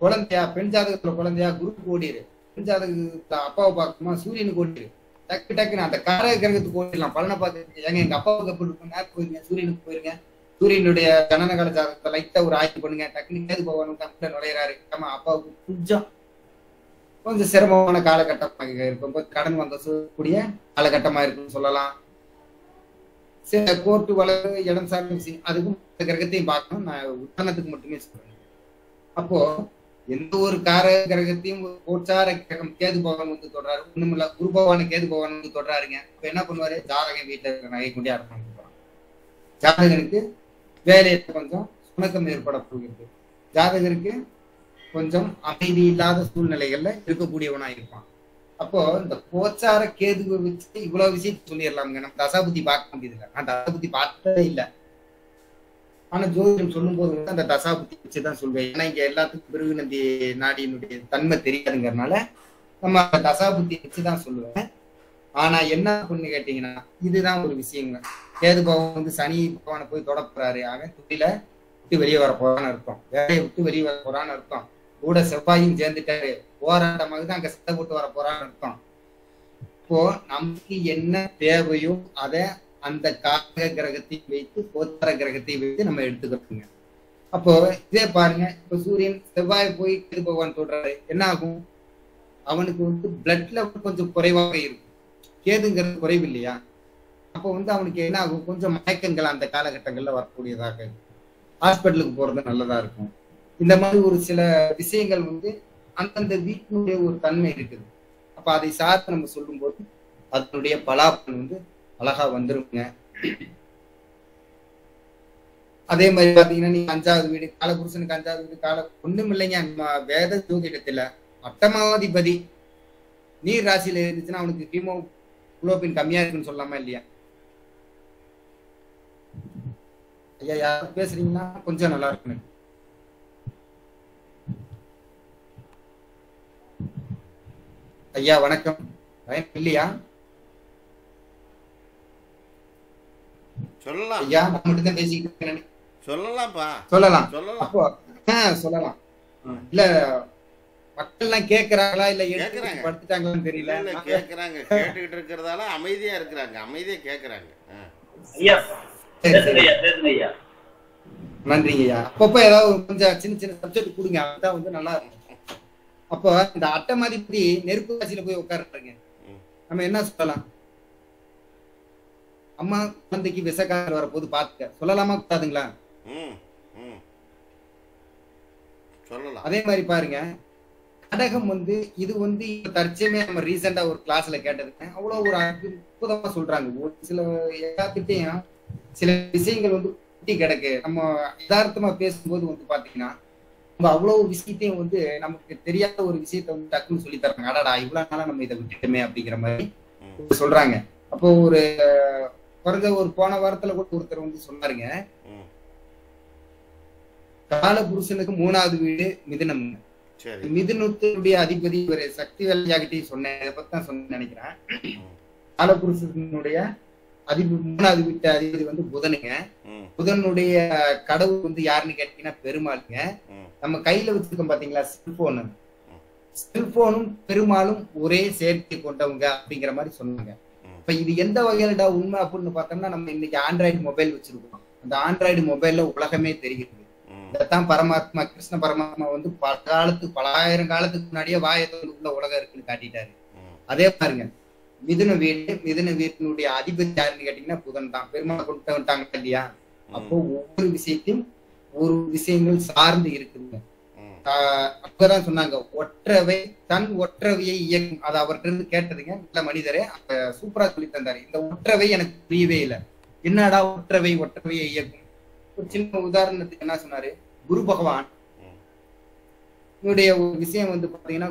குழந்தையா பெண் ஜாதகத்துல குழந்தையா குருக்கு ஓடிடு, பெண் ஜாதகத்துல அப்பாவை பார்க்கணுமா சூரியனுக்கு ஓடிடு, டக்கு டக்குன்னு அந்த காரக கிரகத்துக்கு ஓடிடலாம். பலனை பார்த்து ஏங்க எங்க அப்பாவுக்கு எப்படி இருக்கும், நேரம் போயிருங்க சூரியனுக்கு போயிருங்க, சூரியனுடைய ஜனனகால ஜாதகத்தை லைட்டா ஒரு ஆய்வு பண்ணுங்க, டக்குனு கேது பகவான் கம்ப்யூட்டர் நுழையிறாரு, நம்ம அப்பாவுக்கு கொஞ்சம் சிரமமான காலகட்டமாக இருக்கும், கடன் வாங்க கூடிய காலகட்டமா இருக்குன்னு சொல்லலாம். சில கோர்ட்டு வளர்வு இடம் சார்ந்த விஷயம் அதுக்கும் கிரகத்தையும் பார்க்கணும். நான் உதாரணத்துக்கு மட்டுமே சொல்றேன். அப்போ எந்த ஒரு காரக கிரகத்தையும் கோச்சார கிரகம் கேது பகவான் வந்து தொடராரு, ஒண்ணுமில்ல குரு பகவான கேது பகவான் வந்து தொடராருங்க. இப்ப என்ன பண்ணுவாரு, ஜாதகம் வீட்டுல இருக்கிற நகை கொண்டே அர்ப்பணம் கொடுக்குறான். ஜாதகனுக்கு வேலையில கொஞ்சம் சுணக்கம் ஏற்பட போகிறது, ஜாதகருக்கு கொஞ்சம் அமைதி இல்லாத சூழ்நிலைகள்ல இருக்கக்கூடியவனா இருப்பான். அப்போ இந்த கோச்சார கேதுவை வச்சு இவ்வளவு விஷயத்த சொல்லிடலாமுங்க. நம்ம தசாபுத்தி பார்க்க முடியுது இல்லை, நான் தசாபுத்தி பார்த்ததே இல்லை. ஆனா ஜோதிடம் சொல்லும் போது அந்த தசாபுத்தி வச்சுதான் சொல்வேன். ஏன்னா இங்க எல்லாத்துக்கும் பிருகுநந்தி நாடியினுடைய தன்மை தெரியாதுங்கிறதுனால நம்ம தசாபுத்தி வச்சுதான் சொல்லுவேன். ஆனா என்ன பண்ணு கேட்டீங்கன்னா இதுதான் ஒரு விஷயங்க. கேது பகவான் வந்து சனி பகவானை போய் தொடப்புறாரு, அவன் தொழில விட்டு வெளியே வர போறான்னு அர்த்தம், வேலையை விட்டு வெளியே வர போறான்னு அர்த்தம், கூட செவ்வாயும் சேர்ந்துட்டாரு, போராட்டமாக தான் அங்க சட்டை போட்டு வர போறான்னு அர்த்தம். இப்போ நமக்கு என்ன தேவையோ அதை அந்த காரக கிரகத்தை வைத்து கோச்சார கிரகத்தை வைத்து நம்ம எடுத்துக்கிறோங்க. அப்போ இதே பாருங்க, இப்ப சூரியன் செவ்வாய் போய் கேது பகவான் தொடுறாரு, என்ன ஆகும், அவனுக்கு வந்து பிளட் லெவல் கொஞ்சம் குறைவாக இருக்கும், கேதுங்கிறது குறைவு இல்லையா. அப்போ வந்து அவனுக்கு என்ன ஆகும், கொஞ்சம் மயக்கங்கள் அந்த காலகட்டங்கள்ல வரக்கூடியதாக இருக்கும், ஹாஸ்பிட்டலுக்கு போறது நல்லதா இருக்கும். இந்த மாதிரி ஒரு சில விஷயங்கள் வந்து அந்தந்த வீட்டினுடைய ஒரு தன்மை இருக்குது. அப்ப அதை சார்ந்து நம்ம சொல்லும் போது அதனுடைய பலாபலன் வந்து அழகா வந்துருங்க. அதே மாதிரி பாத்தீங்கன்னா நீங்க 5வது வீடு காலபுருஷனுக்கு 5வது வீடு கால ஒண்ணும் இல்லைங்க. நம்ம வேத ஜோதிடத்துல அட்டமாதிபதி நீர் ராசியில இருந்துச்சுன்னா அவனுக்கு ஹீமோகுளோபின் கம்மியா இருக்குன்னு சொல்லாமா இல்லையா? ஐயா யாரும் பேசுறீங்கன்னா கொஞ்சம் நல்லா இருக்குங்க. ஐயா வணக்கம், இல்லையா? சொல்லலாம் ஐயா நான் மட்டும் தான் பேசிக்கிட்டு சொல்லலாம்ப்பா, சொல்லலாம் சொல்லலாம். அப்போ சொல்லலாம். இல்ல மக்கள் எல்லாம் கேக்குறாங்களா இல்ல கேக்குறாங்க, படுத்துட்டாங்களான்னு தெரியல. கேக்குறாங்க, கேட்டுக்கிட்டு இருக்கிறதால அமைதியா இருக்கிறாங்க, அமைதியா கேக்குறாங்க. நன்றிங்க ஐயா. அப்பப்ப ஏதாவது கொஞ்சம் சின்ன சின்ன சப்ஜெக்ட் கொடுங்க, அதான் வந்து நல்லா இருக்கும். அப்போ இந்த அட்டமாதிபதி நெருப்பு ராசியில போய் உட்காருங்க, நம்ம என்ன சொல்லலாம், அம்மா குழந்தைக்கு விஷக்காரர் வரப்போது பாத்துக்க சொல்லலாமா கூடாதுங்களா? சொல்லலாம். அதே மாதிரி பாருங்க கடகம் வந்து இது வந்து தற்சயமே நம்ம ரீசெண்டா ஒரு கிளாஸ்ல கேட்டதுங்க, அவ்வளவு ஒரு அற்புதமா சொல்றாங்க. ஒரு சில எல்லாத்திட்டையும் சில விஷயங்கள் வந்து குட்டி கிடக்கு, நம்ம யதார்த்தமா பேசும்போது வந்து பாத்தீங்கன்னா நம்ம அவ்வளவு விஷயத்தையும் வந்து நமக்கு தெரியாத ஒரு விஷயத்த வந்து டக்குன்னு சொல்லி தராங்க. அடாடா இவ்வளவு நாளா நம்ம இதை விட்டுட்டோமே அப்படிங்கிற மாதிரி சொல்றாங்க. அப்போ ஒரு குறைஞ்ச ஒரு போன வாரத்துல கூட ஒருத்தர் வந்து சொன்னாருங்க, காலபுருஷனுக்கு 3வது வீடு மிதுனம். சரி. மிதுனத்தினுடைய அதிபதி ஒரு சக்தி வேலையாகிட்டே சொன்னேன், அதை பத்தி தான் சொன்ன நினைக்கிறேன். காலபுருஷனுடைய 3வது வீட்டு அதிபதி வந்து புதனுங்க. புதனுடைய கடவுள் வந்து யாருன்னு கேட்டீங்கன்னா பெருமாளுங்க. நம்ம கையில வச்சிருக்கோம் பாத்தீங்களா செல்போனு, செல்போனும் பெருமாளும் ஒரே சேர்க்கை கொண்டவங்க அப்படிங்கிற மாதிரி சொன்னாங்க. இப்ப இது எந்த வகையிலடா உண்மை அப்படின்னு பார்த்தோம்னா, நம்ம இன்னைக்கு ஆண்ட்ராய்டு மொபைல் வச்சிருக்கோம். அந்த ஆண்ட்ராய்டு மொபைல்ல உலகமே தெரிகிறது. இதைத்தான் பரமாத்மா கிருஷ்ண பரமாத்மா வந்து பலாயிரம் காலத்துக்கு முன்னாடியே வாயத்தோடு உள்ள உலகம் இருக்குன்னு காட்டிட்டாரு. அதே பாருங்க, மிதுன வீட்டினுடைய அதிபதி யாருன்னு கேட்டீங்கன்னா புதன் தான். பெருமாள் கொண்டு வந்துட்டாங்க இல்லையா? அப்போ ஒவ்வொரு விஷயத்தையும் ஒரு விஷயங்கள் சார்ந்து இருக்குதுங்க. அப்பதான் சொன்னாங்க ஒற்றவை தன் ஒற்றவையை இயக்கும். அது அவர்கிட்ட இருந்து கேட்டதுங்க, நல்ல மனிதரே சூப்பரா சொல்லி தந்தாரு. இந்த ஒற்றவை எனக்கு புரியவே இல்லை, என்னடா ஒற்றவையை இயக்கும். ஒரு சின்ன உதாரணத்துக்கு என்ன சொன்னாரு, குரு பகவான் ஒரு விஷயம் வந்து பாத்தீங்கன்னா,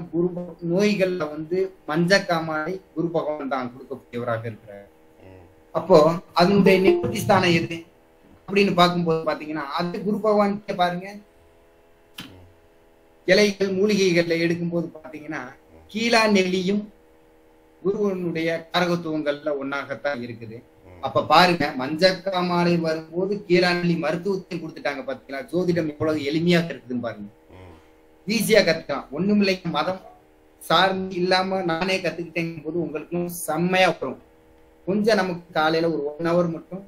நோய்கள்ல வந்து மஞ்சக்காமாலை குரு பகவான் தான் கொடுக்கக்கூடியவராக இருக்கிறார். அப்போ அதனுடைய நிவர்த்தி ஸ்தானம் எது அப்படின்னு பார்க்கும்போது பாத்தீங்கன்னா, அது குரு பகவான் பாருங்க. இலைகள் மூலிகைகள்ல எடுக்கும் போது பாத்தீங்கன்னா கீழா நெல்லியும் குருவனுடைய காரகத்துவங்கள்ல ஒன்னாகத்தான் இருக்குது. அப்ப பாருங்க, மஞ்சக்காமாலை வரும்போது கீழா நெல்லி மருத்துவத்தையும் கொடுத்துட்டாங்க. பாத்தீங்களா ஜோதிடம் எவ்வளவு எளிமையா இருக்குதுன்னு பாருங்க. ஈஸியா கத்துக்கலாம், ஒண்ணுமில்லை. மதம் சார்ந்து இல்லாம நானே கத்துக்கிட்டேங்கும் போது உங்களுக்கும் செம்மையா வரும். கொஞ்சம் நமக்கு காலையில ஒரு 1 hour மட்டும்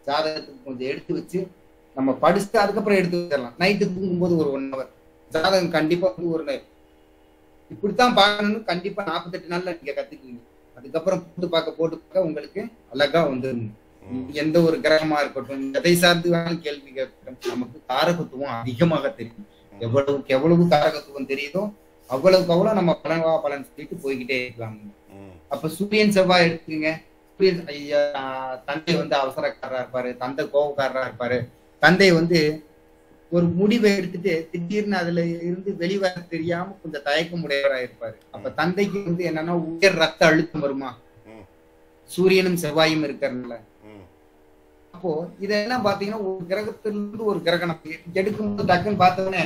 ஜாதகத்துக்கு கொஞ்சம் எடுத்து வச்சு நம்ம படிச்சுட்டு அதுக்கப்புறம் எடுத்து வச்சிடலாம். நைட்டு தூங்கும் போது ஒரு 1 hour ஜாதகம் கண்டிப்பா வந்து ஒரு இப்படித்தான் பார்க்கணும்னு கண்டிப்பா 48 நாள்ல நீங்க கத்துக்குவீங்க. அதுக்கப்புறம் போட்டு பார்க்க உங்களுக்கு அழகா வந்துடும். எந்த ஒரு கிரகமா இருக்கட்டும், எதை சார்ந்து வேணாலும் கேள்வி கேட்கட்டும், நமக்கு காரகத்துவம் அதிகமாக தெரியும். எவ்வளவுக்கு எவ்வளவு காரகத்துவம் தெரியுதோ அவ்வளவுக்கு அவ்வளவு நம்ம பலன் சொல்லிட்டு போய்கிட்டே இருக்கலாம். அப்ப சூரியன் செவ்வாய் எடுத்துக்கங்க. சூரியன் தந்தை வந்து அவசரக்காரரா இருப்பாரு, தந்தை கோபக்காரரா இருப்பாரு. தந்தை வந்து ஒரு முடிவை எடுத்துட்டு திடீர்னு அதுல இருந்து வெளிவர தெரியாம கொஞ்சம் தயக்கம் உடையவராக இருப்பாரு. அப்ப தந்தைக்கு வந்து என்னன்னா உயர் ரத்த அழுத்தம் வருமா, சூரியனும் செவ்வாயும் இருக்கிறதுனால. அப்போ இதெல்லாம் பாத்தீங்கன்னா ஒரு கிரகத்திலிருந்து ஒரு கிரகம் எடுக்கும்போது டக்குன்னு பார்த்தோன்னே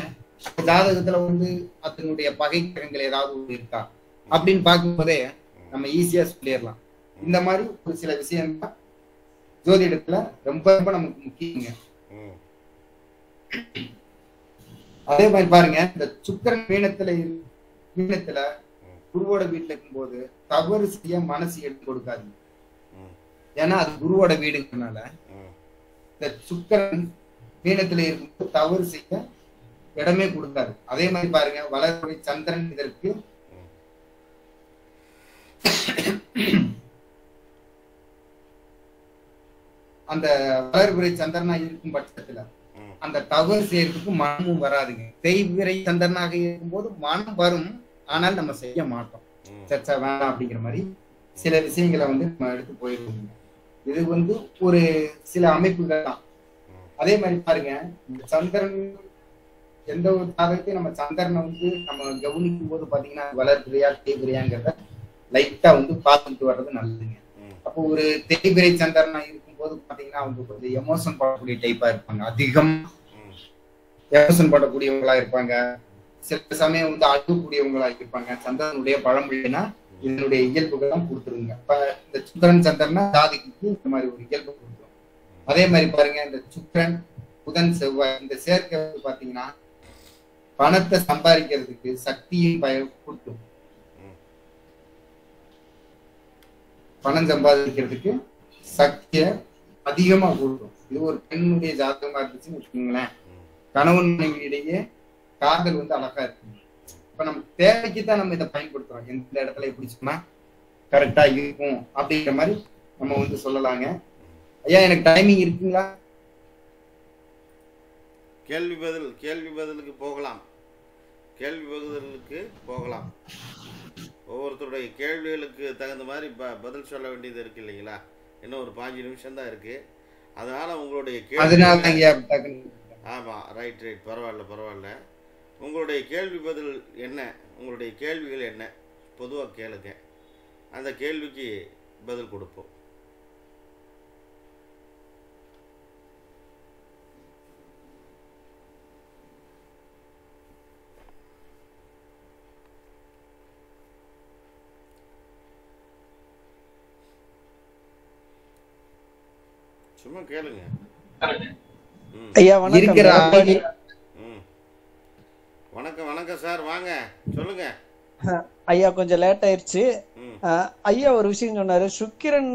ஜாதகத்துல வந்து அதனுடைய பகை கிரகங்கள் ஏதாவது ஒன்று இருக்கா அப்படின்னு பார்க்கும்போதே நம்ம ஈஸியா சொல்லிடலாம். இந்த மாதிரி ஒரு சில விஷயங்கள் ஜோதிடத்துல ரொம்ப ரொம்ப நமக்கு முக்கியங்க. அதே மாதிரி பாருங்க, இந்த சுக்கிரன் மீனத்துல குருவோட வீட்டுல இருக்கும்போது தவறு செய்ய மனசு எடுத்து கொடுக்காது. ஏன்னா அது குருவோட வீடுங்கிறதுனால இந்த சுக்கிரன் மீனத்துல இருக்கும்போது தவறு செய்ய இடமே கொடுக்காது. அதே மாதிரி பாருங்க, வளர்பிறை சந்திரன் இதற்கு அந்த வளர்பிறை சந்திரனா இருக்கும் பட்சத்துல அந்த தவறு செய்யறதுக்கு மனமும் வராதுங்க. தேய்பிறை சந்திரனாக இருக்கும்போது மனம் வரும், ஆனால் நம்ம செய்ய மாட்டோம். சர்ச்சா வேணாம் அப்படிங்கிற மாதிரி சில விஷயங்களை வந்து நம்ம எடுத்து போயிடுவோம். இது வந்து ஒரு சில அமைப்புகள் தான். அதே மாதிரி பாருங்க, இந்த சந்திரன் எந்த ஒரு ஜாதகத்தையும் நம்ம சந்திரனை வந்து நம்ம கவனிக்கும் போது பாத்தீங்கன்னா வளர்பிறையா தேய்பிறையாங்கிறத லைட்டா வந்து பார்த்துட்டு வர்றது நல்லதுங்க. அப்போ ஒரு தேய்பிறை சந்திரனா இருக்கும்போது பாத்தீங்கன்னா அவங்க கொஞ்சம் எமோஷன் பண்ணக்கூடிய டைப்பா இருப்பாங்க, அதிகம் எமோஷன் பண்ணக்கூடியவங்களா இருப்பாங்க. சில சமயம் வந்து அழுகக்கூடியவங்களா இருப்பாங்க. சந்திரனுடைய பழமொழினா இதனுடைய இயல்புகள் தான் கொடுத்துருங்க. இப்ப இந்த சுக்கிரன் சந்திரனா ஜாதிக்கு இந்த மாதிரி ஒரு இயல்பு கொடுத்துரும். அதே மாதிரி பாருங்க, இந்த சுக்கிரன் புதன் செவ்வாய் இந்த சேர்க்கை பாத்தீங்கன்னா பணத்தை சம்பாதிக்கிறதுக்கு சக்தியும் கொடுத்துரும். பணம் சம்பாதிக்கிறதுக்கு சக்திய அதிகமா கொடுக்கும். இது ஒரு பெண்ணுடைய ஜாதகமா இருந்துச்சுன்னு வச்சுக்கோங்களேன், கணவன் மனைவியிடையே காதல் வந்து அழகா இருக்கு. இப்ப நம்ம தேவைக்குத்தான் நம்ம இதை பயன்படுத்துறோம். எந்த இடத்துல எப்படி சொன்னா கரெக்டா இருக்கும் அப்படிங்கிற மாதிரி நம்ம வந்து சொல்லலாங்க. ஐயா, எனக்கு டைமிங் இருக்குங்களா? கேள்வி பதிலுக்கு போகலாம். ஒவ்வொருத்தருடைய கேள்விகளுக்கு தகுந்த மாதிரி பதில் சொல்ல வேண்டியது இருக்கு இல்லைங்களா? இன்னும் ஒரு 5 நிமிஷம் தான் இருக்கு. அதனால உங்களுடைய கேள்வி, ஆமா, ரைட், பரவாயில்ல. உங்களுடைய கேள்வி பதில் என்ன, உங்களுடைய கேள்விகள் என்ன பொதுவாக கேளுங்க, அந்த கேள்விக்கு பதில் கொடுப்போம். சும்மா கேளுங்க. ஐயா வணக்கம். இருக்கிற அமைதி வணக்கம் வணக்கம் சார், வாங்க சொல்லுங்க. ஐயா கொஞ்சம் லேட் ஆயிருச்சு. ம். ஐயா ஒரு விஷயம் சொன்னாரு, சுக்கிரன்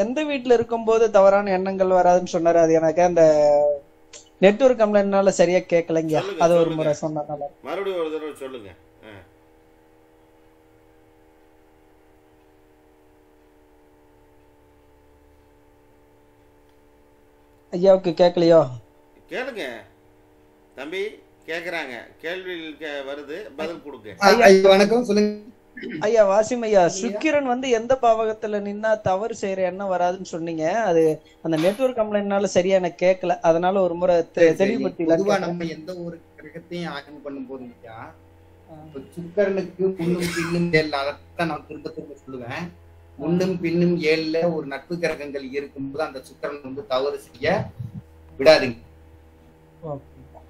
எந்த வீட்டுல இருக்கும்போது தவறான எண்ணங்கள் வராதுன்னு சொன்னாரு. அது எனக்கு அந்த நெட்வொர்க் கம்ப்ளைண்ட்னால சரியா கேட்கலங்க. சொல்லுங்க, அது ஒரு சொல்லுங்க. முறை சொன்னதுனால. மறுபடியும் ஒரு தடவை சொல்லுங்க. ஐயாவுக்கு கேட்கலையோ? கேளுங்க தம்பி, கேக்குறாங்க. கேள்வி வருது, பதில் கொடுங்க. ஐயா வணக்கம், சொல்லுங்க. ஐயா வாசிம் ஐயா, சுக்கிரன் எந்த பாவகத்துல நின்னா தவறு செய்யற எண்ணம் வராதுன்னு சொன்னீங்க. அது அந்த நெட்வொர்க் கம்ப்ளைண்ட்னால சரியா எனக்கு கேட்கல. அதனால ஒரு முறை பொதுவா தெளிவுபடுத்தி. நம்ம எந்த ஒரு கிரகத்தையும் ஆய்வு பண்ணும் போது சுக்கிரனுக்கு முன்னும் பின்னும் ஏழு, அதைத்தான் நான் திரும்ப திரும்ப சொல்லுவேன். முன்னும் பின்னும் ஏழுல ஒரு நட்பு கிரகங்கள் இருக்கும்போது அந்த சுக்கிரன் தவறு செய்ய விடாதுங்க.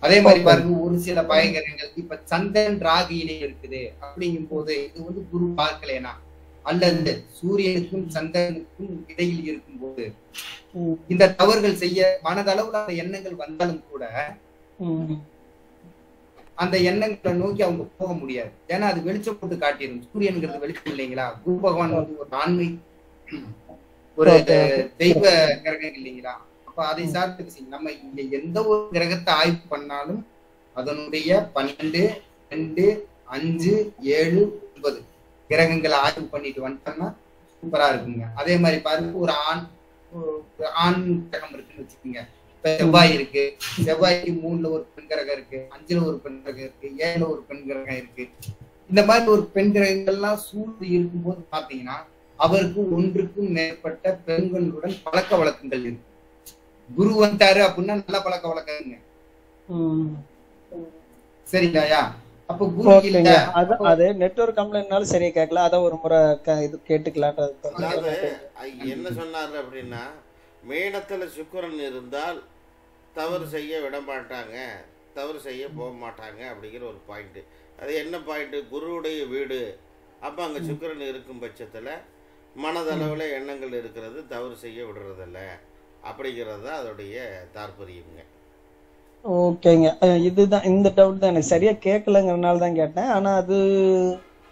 அதே மாதிரி பாருங்க, ஒரு சில பயங்கரங்கள் இப்ப சந்திரன் ராகு இணையம் இருக்குது அப்படிங்கும் போது இது குரு பார்க்கலேனா அல்லது சூரியனுக்கும் சந்திரனுக்கும் இடையில் இருக்கும் போது இந்த தவறுகள் செய்ய மனதளவுல அந்த எண்ணங்கள் வந்தாலும் கூட அந்த எண்ணங்களை நோக்கி அவங்க போக முடியாது. ஏன்னா அது வெளிச்சம் போட்டு காட்டிடும். சூரியன்கிறது வெளிச்சம் இல்லைங்களா? குரு பகவான் ஒரு ஆண்மை, ஒரு தெய்வ கிரகம் இல்லைங்களா? அப்ப அதை சார்ந்து நம்ம இங்க எந்த ஒரு கிரகத்தை ஆய்வு பண்ணாலும் அதனுடைய 12, 2, 5, 7, 9 கிரகங்களை ஆய்வு பண்ணிட்டு வந்துட்டோம்னா சூப்பரா இருக்குங்க. அதே மாதிரி பாருங்க, ஒரு ஆண் கிரகம் இருக்குன்னு வச்சுக்கோங்க. இப்ப செவ்வாய் இருக்கு, செவ்வாய்க்கு 3ல ஒரு பெண் கிரகம் இருக்கு, 5ல ஒரு பெண் கிரகம் இருக்கு, 7ல ஒரு பெண் கிரகம் இருக்கு. இந்த மாதிரி ஒரு பெண் கிரகங்கள்லாம் சூழ்ந்து இருக்கும்போது பாத்தீங்கன்னா அவருக்கு ஒன்றுக்கும் மேற்பட்ட பெண்களுடன் பழக்க வழக்கங்கள் இருக்கு. குரு வந்தாரு அப்படின்னா நல்ல பழக்க வழக்கங்க. சரிங்களாயா? அப்ப குரு இல்ல, அது நெட்வொர்க் கம்ப்ளைண்ட்னால சரியா கேட்கல. அத ஒரு முறை இது கேட்டுக்கலாம். என்ன சொன்னாரு அப்படின்னா, மேனத்துல சுக்கிரன் இருந்தால் தவறு செய்ய விட மாட்டாங்க, தவறு செய்ய போக மாட்டாங்க அப்படிங்கிற ஒரு பாயிண்ட். அது என்ன பாயிண்ட்? குருவுடைய வீடு. அப்போ அங்கே சுக்கிரன் இருக்கும் பட்சத்தில் மனதளவில் எண்ணங்கள் இருக்கிறது, தவறு செய்ய விடுறதில்ல அப்படிங்கிறது தான் அதோடைய தாற்பயம்ங்க. ஓகேங்க, இதுதான் இந்த டவுட் தான். எனக்கு சரியா கேட்கலங்கிறதுனால தான் கேட்டேன். ஆனா அது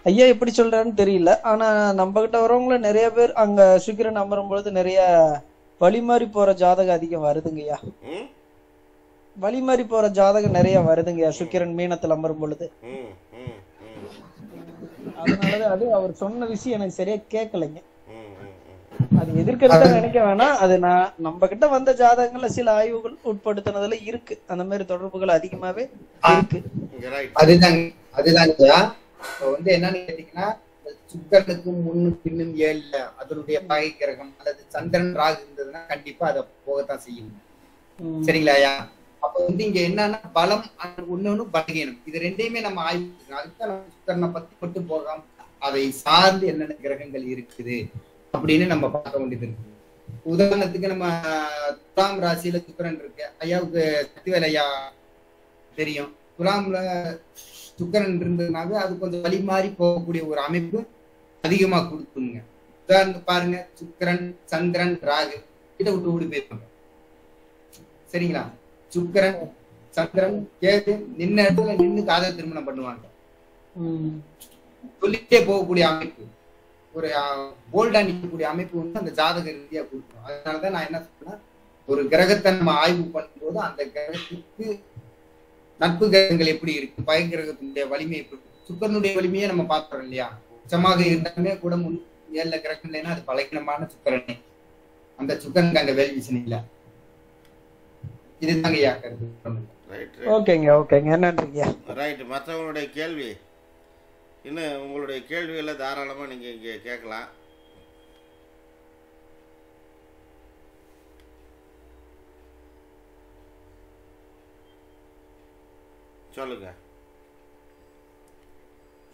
ஐயா எப்படி சொல்றாருன்னு தெரியல. ஆனா நம்ம கிட்ட வரவங்கள நிறைய பேர் அங்க சுக்கிரன் அமரும் பொழுது நிறைய வழிமாறி போற ஜாதகம் அதிகம் வருதுங்கய்யா. வழிமாறி போற ஜாதகம் நிறைய வருதுங்கய்யா சுக்கிரன் மீனத்துல அமரும் பொழுது. அதனாலதான் அது அவர் சொன்ன விஷயம் எனக்கு சரியா கேட்கலைங்க. அது எதிர்க்கிறத நினைக்க வேணாம். அது நான் நம்ம கிட்ட வந்த ஜாதகங்கள்ல சில ஆய்வுகள் உட்படுத்தினதுல இருக்கு. அந்த மாதிரி தொடர்புகள் அதிகமாவே இருக்கு. அதுதாங்க என்னன்னு கேட்டீங்கன்னா, சுக்கிரனுக்கு முன்னும் பின்னும் 7ல அதனுடைய பகை கிரகம் அல்லது சந்திரன் ராகு இருந்ததுன்னா கண்டிப்பா அதை போகத்தான் செய்யணும். சரிங்களாயா? அப்ப இங்க என்னன்னா பலம் ஒண்ணு பலகீனம், இது ரெண்டையுமே நம்ம ஆய்வு. அதுதான் நம்ம சுக்கிரனை பத்தி மட்டும் போகாம அதை சார்ந்து என்னென்ன கிரகங்கள் இருக்குது அப்படின்னு நம்ம பார்க்க வேண்டியது இருக்கு. உதாரணத்துக்கு நம்ம துலாம் ராசியில சுக்கிரன் இருக்கு. ஐயாவுக்கு சக்திவேல் ஐயா தெரியும். துலாம்ல சுக்கிரன் இருந்ததுனாவே அது கொஞ்சம் வழி மாறி போகக்கூடிய ஒரு அமைப்பு அதிகமா கொடுக்குங்க. உதாரணத்துக்கு பாருங்க, சுக்கிரன் சந்திரன் ராகு கிட்ட விட்டு ஓடி போயிருப்பாங்க. சரிங்களா? சுக்கிரன் சந்திரன் கேது நின்ன இடத்துல நின்று காதல் திருமணம் பண்ணுவாங்க. சொல்லிட்டே போகக்கூடிய அமைப்பு, ஒரு போல்டா நிற்கக்கூடிய அமைப்பு அந்த ஜாதக ரீதியா கொடுக்கும். அதனாலதான் நான் என்ன சொல்றேன்னா, ஒரு கிரகத்தை நம்ம ஆய்வு பண்ணும்போது அந்த கிரகத்துக்கு நட்பு கிரகங்கள் எப்படி இருக்கு, பய கிரகத்தினுடைய வலிமை எப்படி இருக்கு, சுக்கரனுடைய வலிமையை நம்ம பார்க்கிறோம் இல்லையா? உச்சமாக இருந்தாலுமே கூட 7 கிரகம் இல்லைன்னா அது பலகீனமான சுக்கரனே. அந்த சுக்கரனுக்கு அங்க வேல்வி இல்ல. இதுதாங்க ஐயா கருத்து. ஓகேங்க ஓகேங்க, நன்றிங்க. ரைட். மற்றவங்களுடைய கேள்வி இன்னும் உங்களுடைய கேள்விகளை தாராளமாக நீங்கள் இங்கே கேட்கலாம். சொல்லுங்க,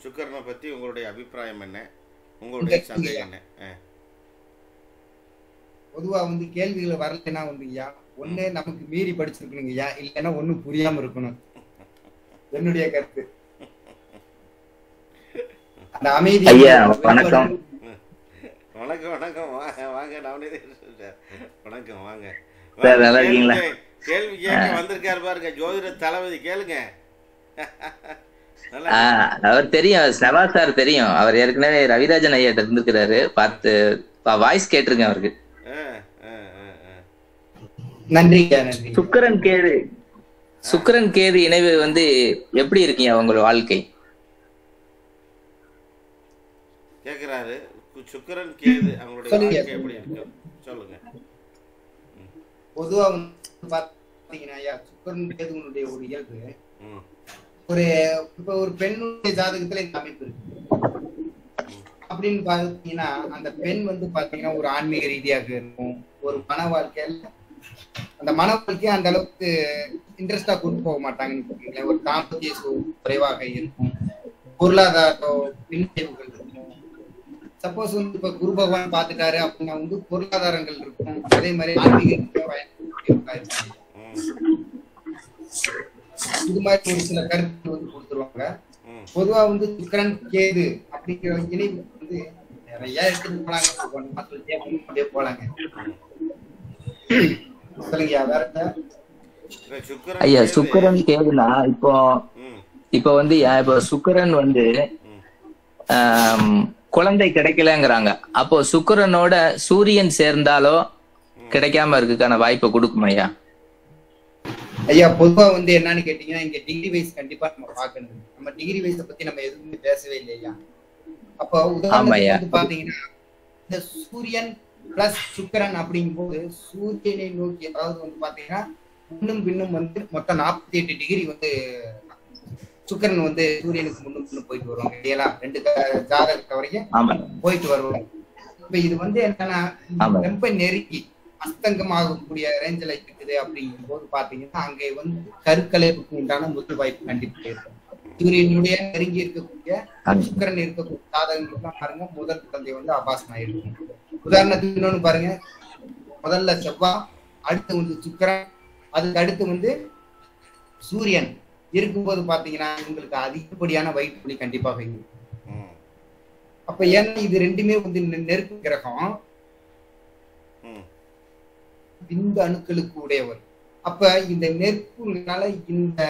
சுக்கரனை பற்றி உங்களுடைய அபிப்பிராயம் என்ன, உங்களுடைய சந்தேகம் என்ன? பொதுவா கேள்விகளை வரலைன்னா ஐயா ஒண்ணு நமக்கு மீறி படிச்சிருக்கணுங்க ஐயா, இல்லைன்னா ஒண்ணும் புரியாம இருக்கணும். என்னுடைய கருத்து. அந்த அமைதி. வணக்கம் வணக்கம் வாங்க வாங்க, நவநீத வணக்கம் வாங்க. சார் வாங்க, நல்லா கேள்வி இருக்கீங்களா? கேள்வி கேட்க வந்திருக்காரு பாருங்க, ஜோதிட தளபதி. கேளுங்க. நல்லா அவர் தெரியும், நவா சார் தெரியும். அவர் ஏற்கனவே ரவிராஜன் ஐயாட்ட இருந்திருக்கிறாரு. பார்த்து வாய்ஸ் கேட்டிருக்கேன் அவருக்கு. ஆ, ஆ, ஆ, ஆ. நன்றிங்க நன்றி. சுக்கிரன் கேது இணைவு வந்து எப்படி இருக்கீங்க உங்களோட வாழ்க்கை? கேக்குறாரு. சுக்கிரன் கேது அவங்களுடைய சொல்லுங்க. வாழ்க்கை எப்படி இருக்கு சொல்லுங்க. பொதுவா வந்து பாத்தீங்கன்னா ஐயா, சுக்கிரன் கேதுவனுடைய ஒரு இயல்பு, ம், ஒரு இப்ப ஒரு பெண்ணுடைய ஜாதகத்துல இந்த அமைப்பு இருக்கு அப்படின்னு பாத்தீங்கன்னா, அந்த பெண் வந்து பாத்தீங்கன்னா ஒரு ஆன்மீக ரீதியாக இருக்கும், ஒரு மன வாழ்க்கையில அந்த மன வாழ்க்கையை அந்த அளவுக்கு இன்ட்ரெஸ்டா கொண்டு போக மாட்டாங்கன்னு வச்சுக்கோங்களேன். ஒரு தாம்பத்திய சூழல் குறைவாக இருக்கும், பொருளாதார பின்னடைவுகள் இருக்கும். சப்போஸ் வந்து இப்ப குரு பகவான் பாத்துட்டாரு அப்படின்னா வந்து பொருளாதாரங்கள் இருக்கும், அதே மாதிரி ஆன்மீக ரீதியா பயன்படுத்தக்கூடியவங்களா இருப்பாங்க. ம், இது மாதிரி ஒரு சில கருத்து வந்து கொடுத்துருவாங்க. ம். பொதுவா வந்து சுக்கிரன் கேது அப்படிங்கிற இணைவு வந்து நிறைய எடுத்துட்டு போலாங்க, அப்படியே போலாங்க. சொல்லுங்க வேற என்ன? இப்ப சுக்கிரன் ஐயா கேது. சுக்கிரன் கேதுனா இப்போ ம், இப்போ வந்து இப்போ சுக்கிரன் வந்து ம். குழந்தை கிடைக்கலங்கிறாங்க. அப்போ சுக்கிரனோட சூரியன் சேர்ந்தாலோ கிடைக்காம இருக்குக்கான வாய்ப்பை கொடுக்கும் ஐயா? ஐயா பொதுவா வந்து என்னன்னு கேட்டீங்கன்னா, இங்க டிகிரி வைஸ் கண்டிப்பா நம்ம பார்க்கணும். நம்ம டிகிரி வைஸ பத்தி நம்ம எதுவுமே பேசவே இல்லை ஐயா. அப்போ உதாரணத்துக்கு வந்து பாத்தீங்கன்னா, இந்த சூரியன் பிளஸ் சுக்கிரன் அப்படிங்கும்போது சூரியனை நோக்கி, அதாவது வந்து பாத்தீங்கன்னா முன்னும் பின்னும் வந்து மொத்தம் 48 டிகிரி வந்து சுக்கிரன் வந்து சூரியனுக்கு முன்னும் பின்னும் போயிட்டு வருவாங்க இல்லையா, ரெண்டு ஜாதகத்தை வரைக்கும் ஆமா போயிட்டு வருவாங்க. இப்ப இது வந்து என்னன்னா, ஆமா. ரொம்ப நெருங்கி அஸ்தங்கம் ஆகக்கூடிய ரேஞ்சில் இருக்குது அப்படிங்கும் போது பாத்தீங்கன்னா, அங்கே வந்து கருக்கலைப்புக்கு உண்டான முதல் வாய்ப்பு கண்டிப்பா இருக்கும். சூரியனுடைய நெருங்கி இருக்கக்கூடிய சுக்கிரன் இருக்கக்கூடிய ஜாதகங்களுக்குலாம் பாருங்க, முதல் குழந்தை வந்து அபாசனா இருக்கும். உதாரணத்துக்கு இன்னொன்னு பாருங்க, முதல்ல செவ்வாய், அடுத்து வந்து சுக்கிரன், அதுக்கு அடுத்து வந்து சூரியன் இருக்கும்போது பாத்தீங்கன்னா உங்களுக்கு அதிகப்படியான வயிற்று வலி கண்டிப்பாக இருக்கும். ம், அப்ப ஏன்னா இது ரெண்டுமே வந்து நெருப்பு கிரகம், ம். விந்து அணுக்களுக்கு உடையவர். அப்ப இந்த நெருப்புனால இந்த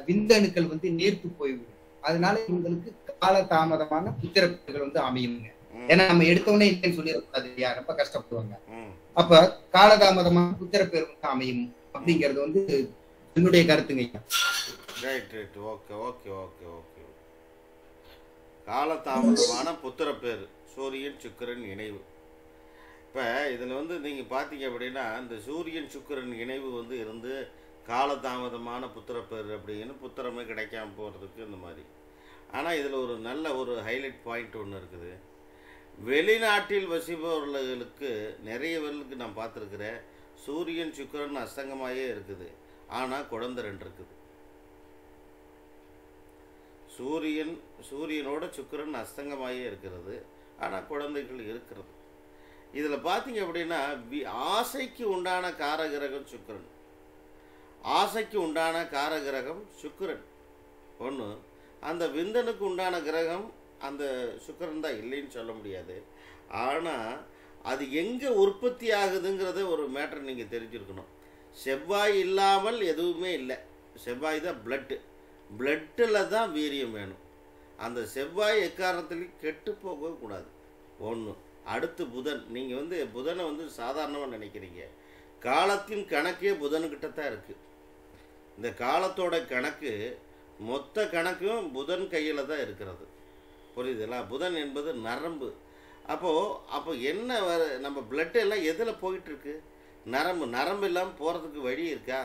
விந்து அணுக்கள் வந்து நேர்த்து போய்விடும். அதனால இவங்களுக்கு கால தாமதமான புத்திரப்பேர்கள் வந்து அமையுங்க. ஏன்னா நம்ம எடுத்தோடனே இல்லைன்னு சொல்லிடக்கூடாது இல்லையா, ரொம்ப கஷ்டப்படுவாங்க. ம். அப்ப காலதாமதமான புத்திரப்பேர் வந்து அமையும் அப்படிங்கிறது வந்து என்னுடைய கருத்துங்க ஐயா. Right right. Okay okay okay okay. காலதாமதமான புத்திரப்பேர், சூரியன் சுக்கிரன் இணைவு. இப்போ இதில் வந்து நீங்கள் பார்த்தீங்க அப்படின்னா, இந்த சூரியன் சுக்கிரன் இணைவு வந்து இருந்து காலதாமதமான புத்திரப்பேர் அப்படின்னு புத்திரமே கிடைக்காம போகிறதுக்கு இந்த மாதிரி. ஆனால் இதில் ஒரு நல்ல ஒரு ஹைலைட் பாயிண்ட் ஒன்று இருக்குது. வெளிநாட்டில் வசிப்பவர்களுக்கு நிறைய பேருக்கு நான் பார்த்துருக்குறேன், சூரியன் சுக்கிரன் அஸ்தங்கமாகவே இருக்குது, ஆனால் குழந்தை 2 இருக்குது. சூரியனோட சுக்கிரன் அஸ்தங்கமாகவே இருக்கிறது, ஆனால் குழந்தைகள் இருக்கிறது. இதில் பார்த்தீங்க அப்படின்னா, ஆசைக்கு உண்டான காரகிரகம் சுக்கிரன், ஆசைக்கு உண்டான காரகிரகம் சுக்கிரன் ஒன்று. அந்த விந்தனுக்கு உண்டான கிரகம் அந்த சுக்கிரன் தான், இல்லைன்னு சொல்ல முடியாது. ஆனால் அது எங்கே உற்பத்தி ஆகுதுங்கிறத ஒரு மேட்டர் நீங்கள் தெரிஞ்சிருக்கணும். செவ்வாய் இல்லாமல் எதுவுமே இல்லை. செவ்வாய் தான் பிளட்டில் தான் வீரியம் வேணும். அந்த செவ்வாய் எக்காரணத்துலையும் கெட்டு போகக்கூடாது ஒன்று. அடுத்து புதன். நீங்கள் வந்து புதனை வந்து சாதாரணமாக நினைக்கிறீங்க, காலத்தின் கணக்கே புதன்கிட்ட தான் இருக்குது. இந்த காலத்தோட கணக்கு மொத்த கணக்கும் புதன் கையில் தான் இருக்கிறது. புரியுதுங்களா? புதன் என்பது நரம்பு. அப்போ என்ன நம்ம பிளட் எல்லாம் எதில் போயிட்டுருக்கு? நரம்பு இல்லாமல் போகிறதுக்கு வழி இருக்கா?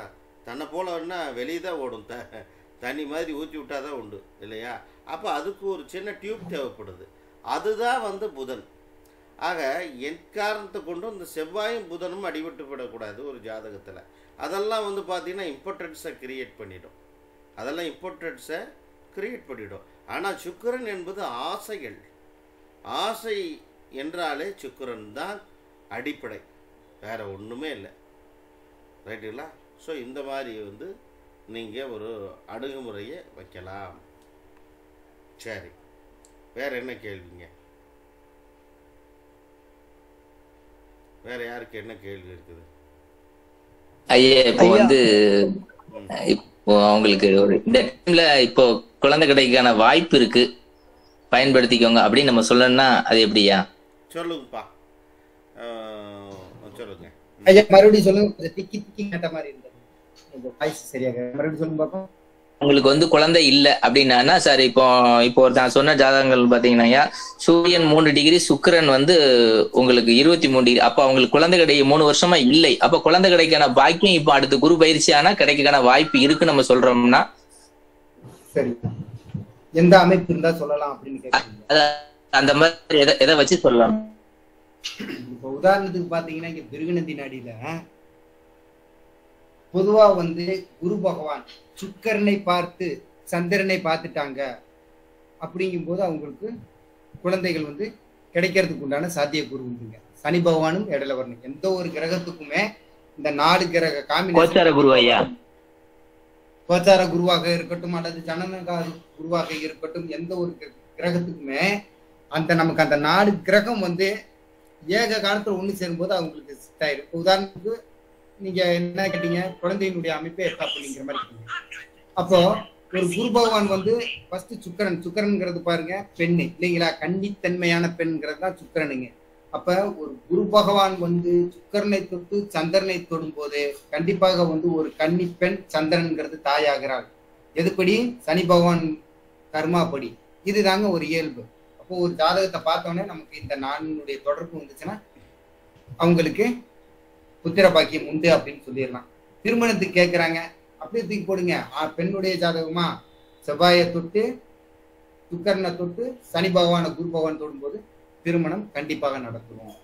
தன்னை போல வேணா வெளியே தான் ஓடும், தண்ணி மாதிரி ஊற்றி விட்டால் தான் உண்டு இல்லையா? அப்போ அதுக்கு ஒரு சின்ன டியூப் தேவைப்படுது, அதுதான் வந்து புதன். ஆக எக்காரணத்தை கொண்டும் இந்த செவ்வாயும் புதனும் அடிபட்டு விடக்கூடாது ஒரு ஜாதகத்தில். அதெல்லாம் வந்து பார்த்திங்கன்னா இம்பார்ட்டன்ஸை கிரியேட் பண்ணிடும், ஆனால் சுக்கிரன் என்பது ஆசைகள். ஆசை என்றாலே சுக்கிரன் தான் அடிப்படை, வேறு ஒன்றுமே இல்லை. ரைட்டுங்களா? ஸோ இந்த மாதிரி வந்து நீங்கள் ஒரு அணுகுமுறையை வைக்கலாம். சரி, வேறு என்ன கேள்விங்க? வேறு யாருக்கு என்ன கேள்வி இருக்குது? ஐயா இப்போ ஐயா வந்து இப்போ அவங்களுக்கு ஒரு இந்த டைம்ல இப்போ குழந்தை கிடைக்கான வாய்ப்பு இருக்கு, பயன்படுத்திக்கோங்க அப்படின்னு நம்ம சொல்லணும்னா அது எப்படியா? சொல்லுங்கப்பா. சொல்லுங்க. ஐயா மறுபடியும் சொல்லுங்க. கொஞ்சம் திக்கி திக்கி கேட்ட மாதிரி இருந்தது, கொஞ்சம் வாய்ஸ் சரியாக. மறுபடியும் சொல்லுங்க பாப்போம். உங்களுக்கு வந்து குழந்தை இல்ல அப்படின்னா சார், இப்போ இப்போ நான் சொன்ன ஜாதகங்கள் பாத்தீங்கன்னா சூரியன் 3 டிகிரி, சுக்கிரன் வந்து உங்களுக்கு 23 டிகிரி. அப்ப அவங்களுக்கு குழந்தை கிடைக்க 3 வருஷமா இல்லை. அப்ப குழந்தை கிடைக்கான பாக்கியம் இப்ப அடுத்து குரு பயிற்சி ஆனா கிடைக்கான வாய்ப்பு இருக்கு நம்ம சொல்றோம்னா சரி, எந்த அமைப்பு இருந்தா சொல்லலாம் அப்படின்னு கேட்குறீங்க. அந்த மாதிரி எதை வச்சு சொல்லலாம்? இப்ப உதாரணத்துக்கு பாத்தீங்கன்னா இங்க பிருகுநந்தி நாடியில பொதுவா வந்து குரு பகவான் சுக்கரனை பார்த்து சந்திரனை பார்த்துட்டாங்க அப்படிங்கும் போது அவங்களுக்கு குழந்தைகள் வந்து கிடைக்கிறதுக்கு உண்டான சாத்தியக்கூறு உண்டுங்க. சனி பகவானும் இடையில வரணும். எந்த ஒரு கிரகத்துக்குமே இந்த 4 கிரக கோச்சார குரு ஐயா, கோச்சார குருவாக இருக்கட்டும் அல்லது ஜனனகார குருவாக இருக்கட்டும், எந்த ஒரு கிரகத்துக்குமே நமக்கு அந்த 4 கிரகம் வந்து ஏக காலத்துல ஒண்ணு சேரும்போது அவங்களுக்கு செட் ஆயிடும். இப்ப உதாரணத்துக்கு நீங்க என்ன கேட்டீங்க, குழந்தையினுடைய அமைப்பை எட்டா அப்படிங்கிற மாதிரி கேட்டீங்க. அப்போ ஒரு குரு பகவான் வந்து ஃபர்ஸ்ட் சுக்கரன்ங்கிறது பாருங்க பெண்ணு இல்லைங்களா, கன்னித்தன்மையான பெண்ங்கிறது தான் சுக்கரனுங்க. அப்ப ஒரு குரு பகவான் வந்து சுக்கரனை தொட்டு சந்திரனை தொடும் போது கண்டிப்பாக வந்து ஒரு கன்னி பெண் சந்திரன்ங்கிறது தாயாகிறாள். எதுபடி? சனி பகவான் கர்மாப்படி. இதுதாங்க ஒரு இயல்பு. அப்போ ஒரு ஜாதகத்தை பார்த்தோன்னே நமக்கு இந்த 4 தொடர்பு வந்துச்சுன்னா அவங்களுக்கு புத்திர பாக்கியம் உண்டு அப்படின்னு சொல்லிடலாம். திருமணத்துக்கு கேட்கிறாங்க, அப்படியே தூக்கி போடுங்க. பெண்ணுடைய ஜாதகமா செவ்வாயை தொட்டு சுக்கரனை தொட்டு சனி பகவான குரு பகவான் தொடும்போது திருமணம் கண்டிப்பாக நடக்கும்.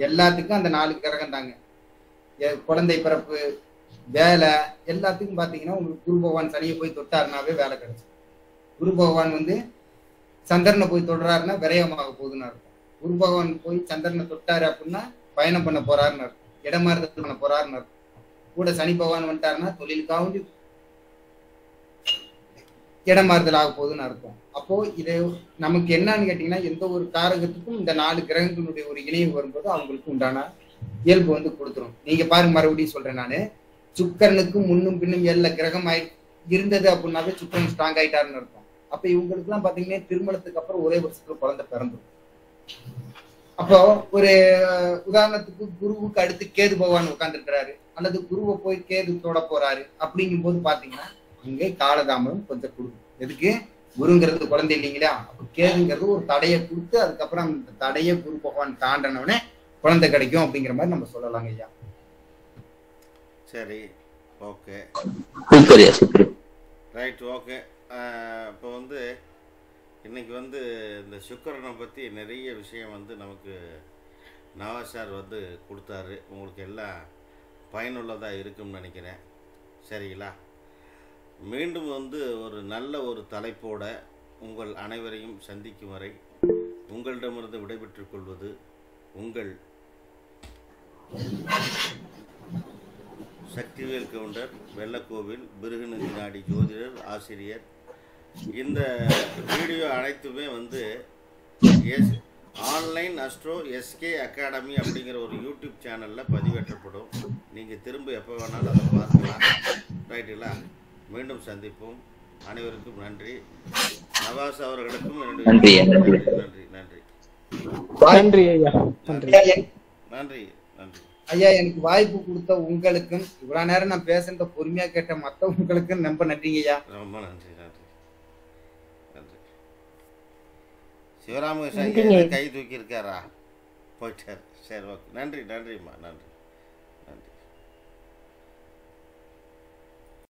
எல்லாத்துக்கும் அந்த 4 கிரகம் தாங்க. குழந்தை பிறப்பு, வேலை, எல்லாத்துக்கும் பாத்தீங்கன்னா உங்களுக்கு குரு பகவான் சனியை போய் தொட்டாருனாவே வேலை கிடைச்சு. குரு பகவான் வந்து சந்திரனை போய் தொடுறாருன்னா விரயமாக போகுதுன்னு இருக்கும். குரு பகவான் போய் சந்திரனை தொட்டாரு அப்படின்னா பயணம் பண்ண போறாருன்னு இருக்கும், இடமாறுதல் பண்ண போறாருன்னு இருக்கும். கூட சனி பகவான் வந்துட்டாருன்னா தொழிலுக்காக இடமாறுதல் ஆக போகுதுன்னு அர்த்தம். அப்போ இது நமக்கு என்னன்னு கேட்டீங்கன்னா, எந்த ஒரு காரகத்துக்கும் இந்த 4 கிரகங்களுடைய ஒரு இணைவு வரும்போது அவங்களுக்கு உண்டான இயல்பு வந்து கொடுத்துரும். நீங்க பாருங்க, மறுபடியும் சொல்றேன் நானு, சுக்கரனுக்கும் முன்னும் பின்னும் 7 கிரகம் இருந்தது அப்படின்னாவே சுக்கரன் ஸ்ட்ராங் ஆயிட்டாருன்னு அர்த்தம். அப்ப இவங்களுக்கு எல்லாம் பாத்தீங்கன்னா திருமணத்துக்கு அப்புறம் ஒரே வருஷத்துல குழந்தை பிறந்துடும். அப்போ ஒரு உதாரணத்துக்கு குருவுக்கு அடுத்து கேது பகவான் உட்கார்ந்துருக்கிறாரு, அல்லது குருவை போய் கேது தொட போறாரு அப்படிங்கும் போது பாத்தீங்கன்னா இங்கே காலதாமதம் கொஞ்சம் கொடுக்கும். எதுக்கு? குருங்கிறது குழந்தை இல்லைங்களா, அப்ப கேதுங்கிறது ஒரு தடையை கொடுத்து அதுக்கப்புறம் அந்த தடையை குரு பகவான் தாண்டனவுடனே குழந்தை கிடைக்கும் அப்படிங்கிற மாதிரி நம்ம சொல்லலாங்க ஐயா. சரி, ஓகே, ரைட், ஓகே. இப்போ வந்து இன்னைக்கு வந்து இந்த சுக்கிரனை பற்றி நிறைய விஷயம் வந்து நமக்கு நவாஸ் சார் வந்து கொடுத்தாரு. உங்களுக்கு எல்லாம் பயனுள்ளதாக இருக்கும்னு நினைக்கிறேன். சரிங்களா? மீண்டும் வந்து ஒரு நல்ல ஒரு தலைப்போட உங்கள் அனைவரையும் சந்திக்கும் வரை உங்களிடமிருந்து விடைபெற்றுக் கொள்வது உங்கள் சக்திவேல் கவுண்டர், வெள்ளக்கோவில், பிருகுநந்தி நாடி ஜோதிடர், ஆசிரியர். இந்த வீடியோ அனைத்துமே வந்து ஆன்லைன் அஸ்ட்ரோ எஸ்கே அகாடமி அப்படிங்கிற ஒரு யூடியூப் சேனலில் பதிவேற்றப்படும். நீங்கள் திரும்ப எப்போ வேணாலும் அதை பார்க்கலாம். ரைட்டுங்களா? மீண்டும் சந்திப்போம். அனைவருக்கும் நன்றி. நவாஸ் அவர்களுக்கும் நன்றி நன்றி நன்றி நன்றி ஐயா. நன்றி நன்றி நன்றி ஐயா. எனக்கு வாய்ப்பு கொடுத்த உங்களுக்கும், இவ்வளவு நேரம் நான் பேசுறத பொறுமையா கேட்ட மற்றவங்களுக்கும் ரொம்ப நன்றிங்க ஐயா. ரொம்ப நன்றி நன்றி நன்றி. சிவராமகிருஷ்ணன் கை தூக்கி இருக்காரா? போயிட்டார். சரி, ஓகே. நன்றி நன்றிம்மா, நன்றி.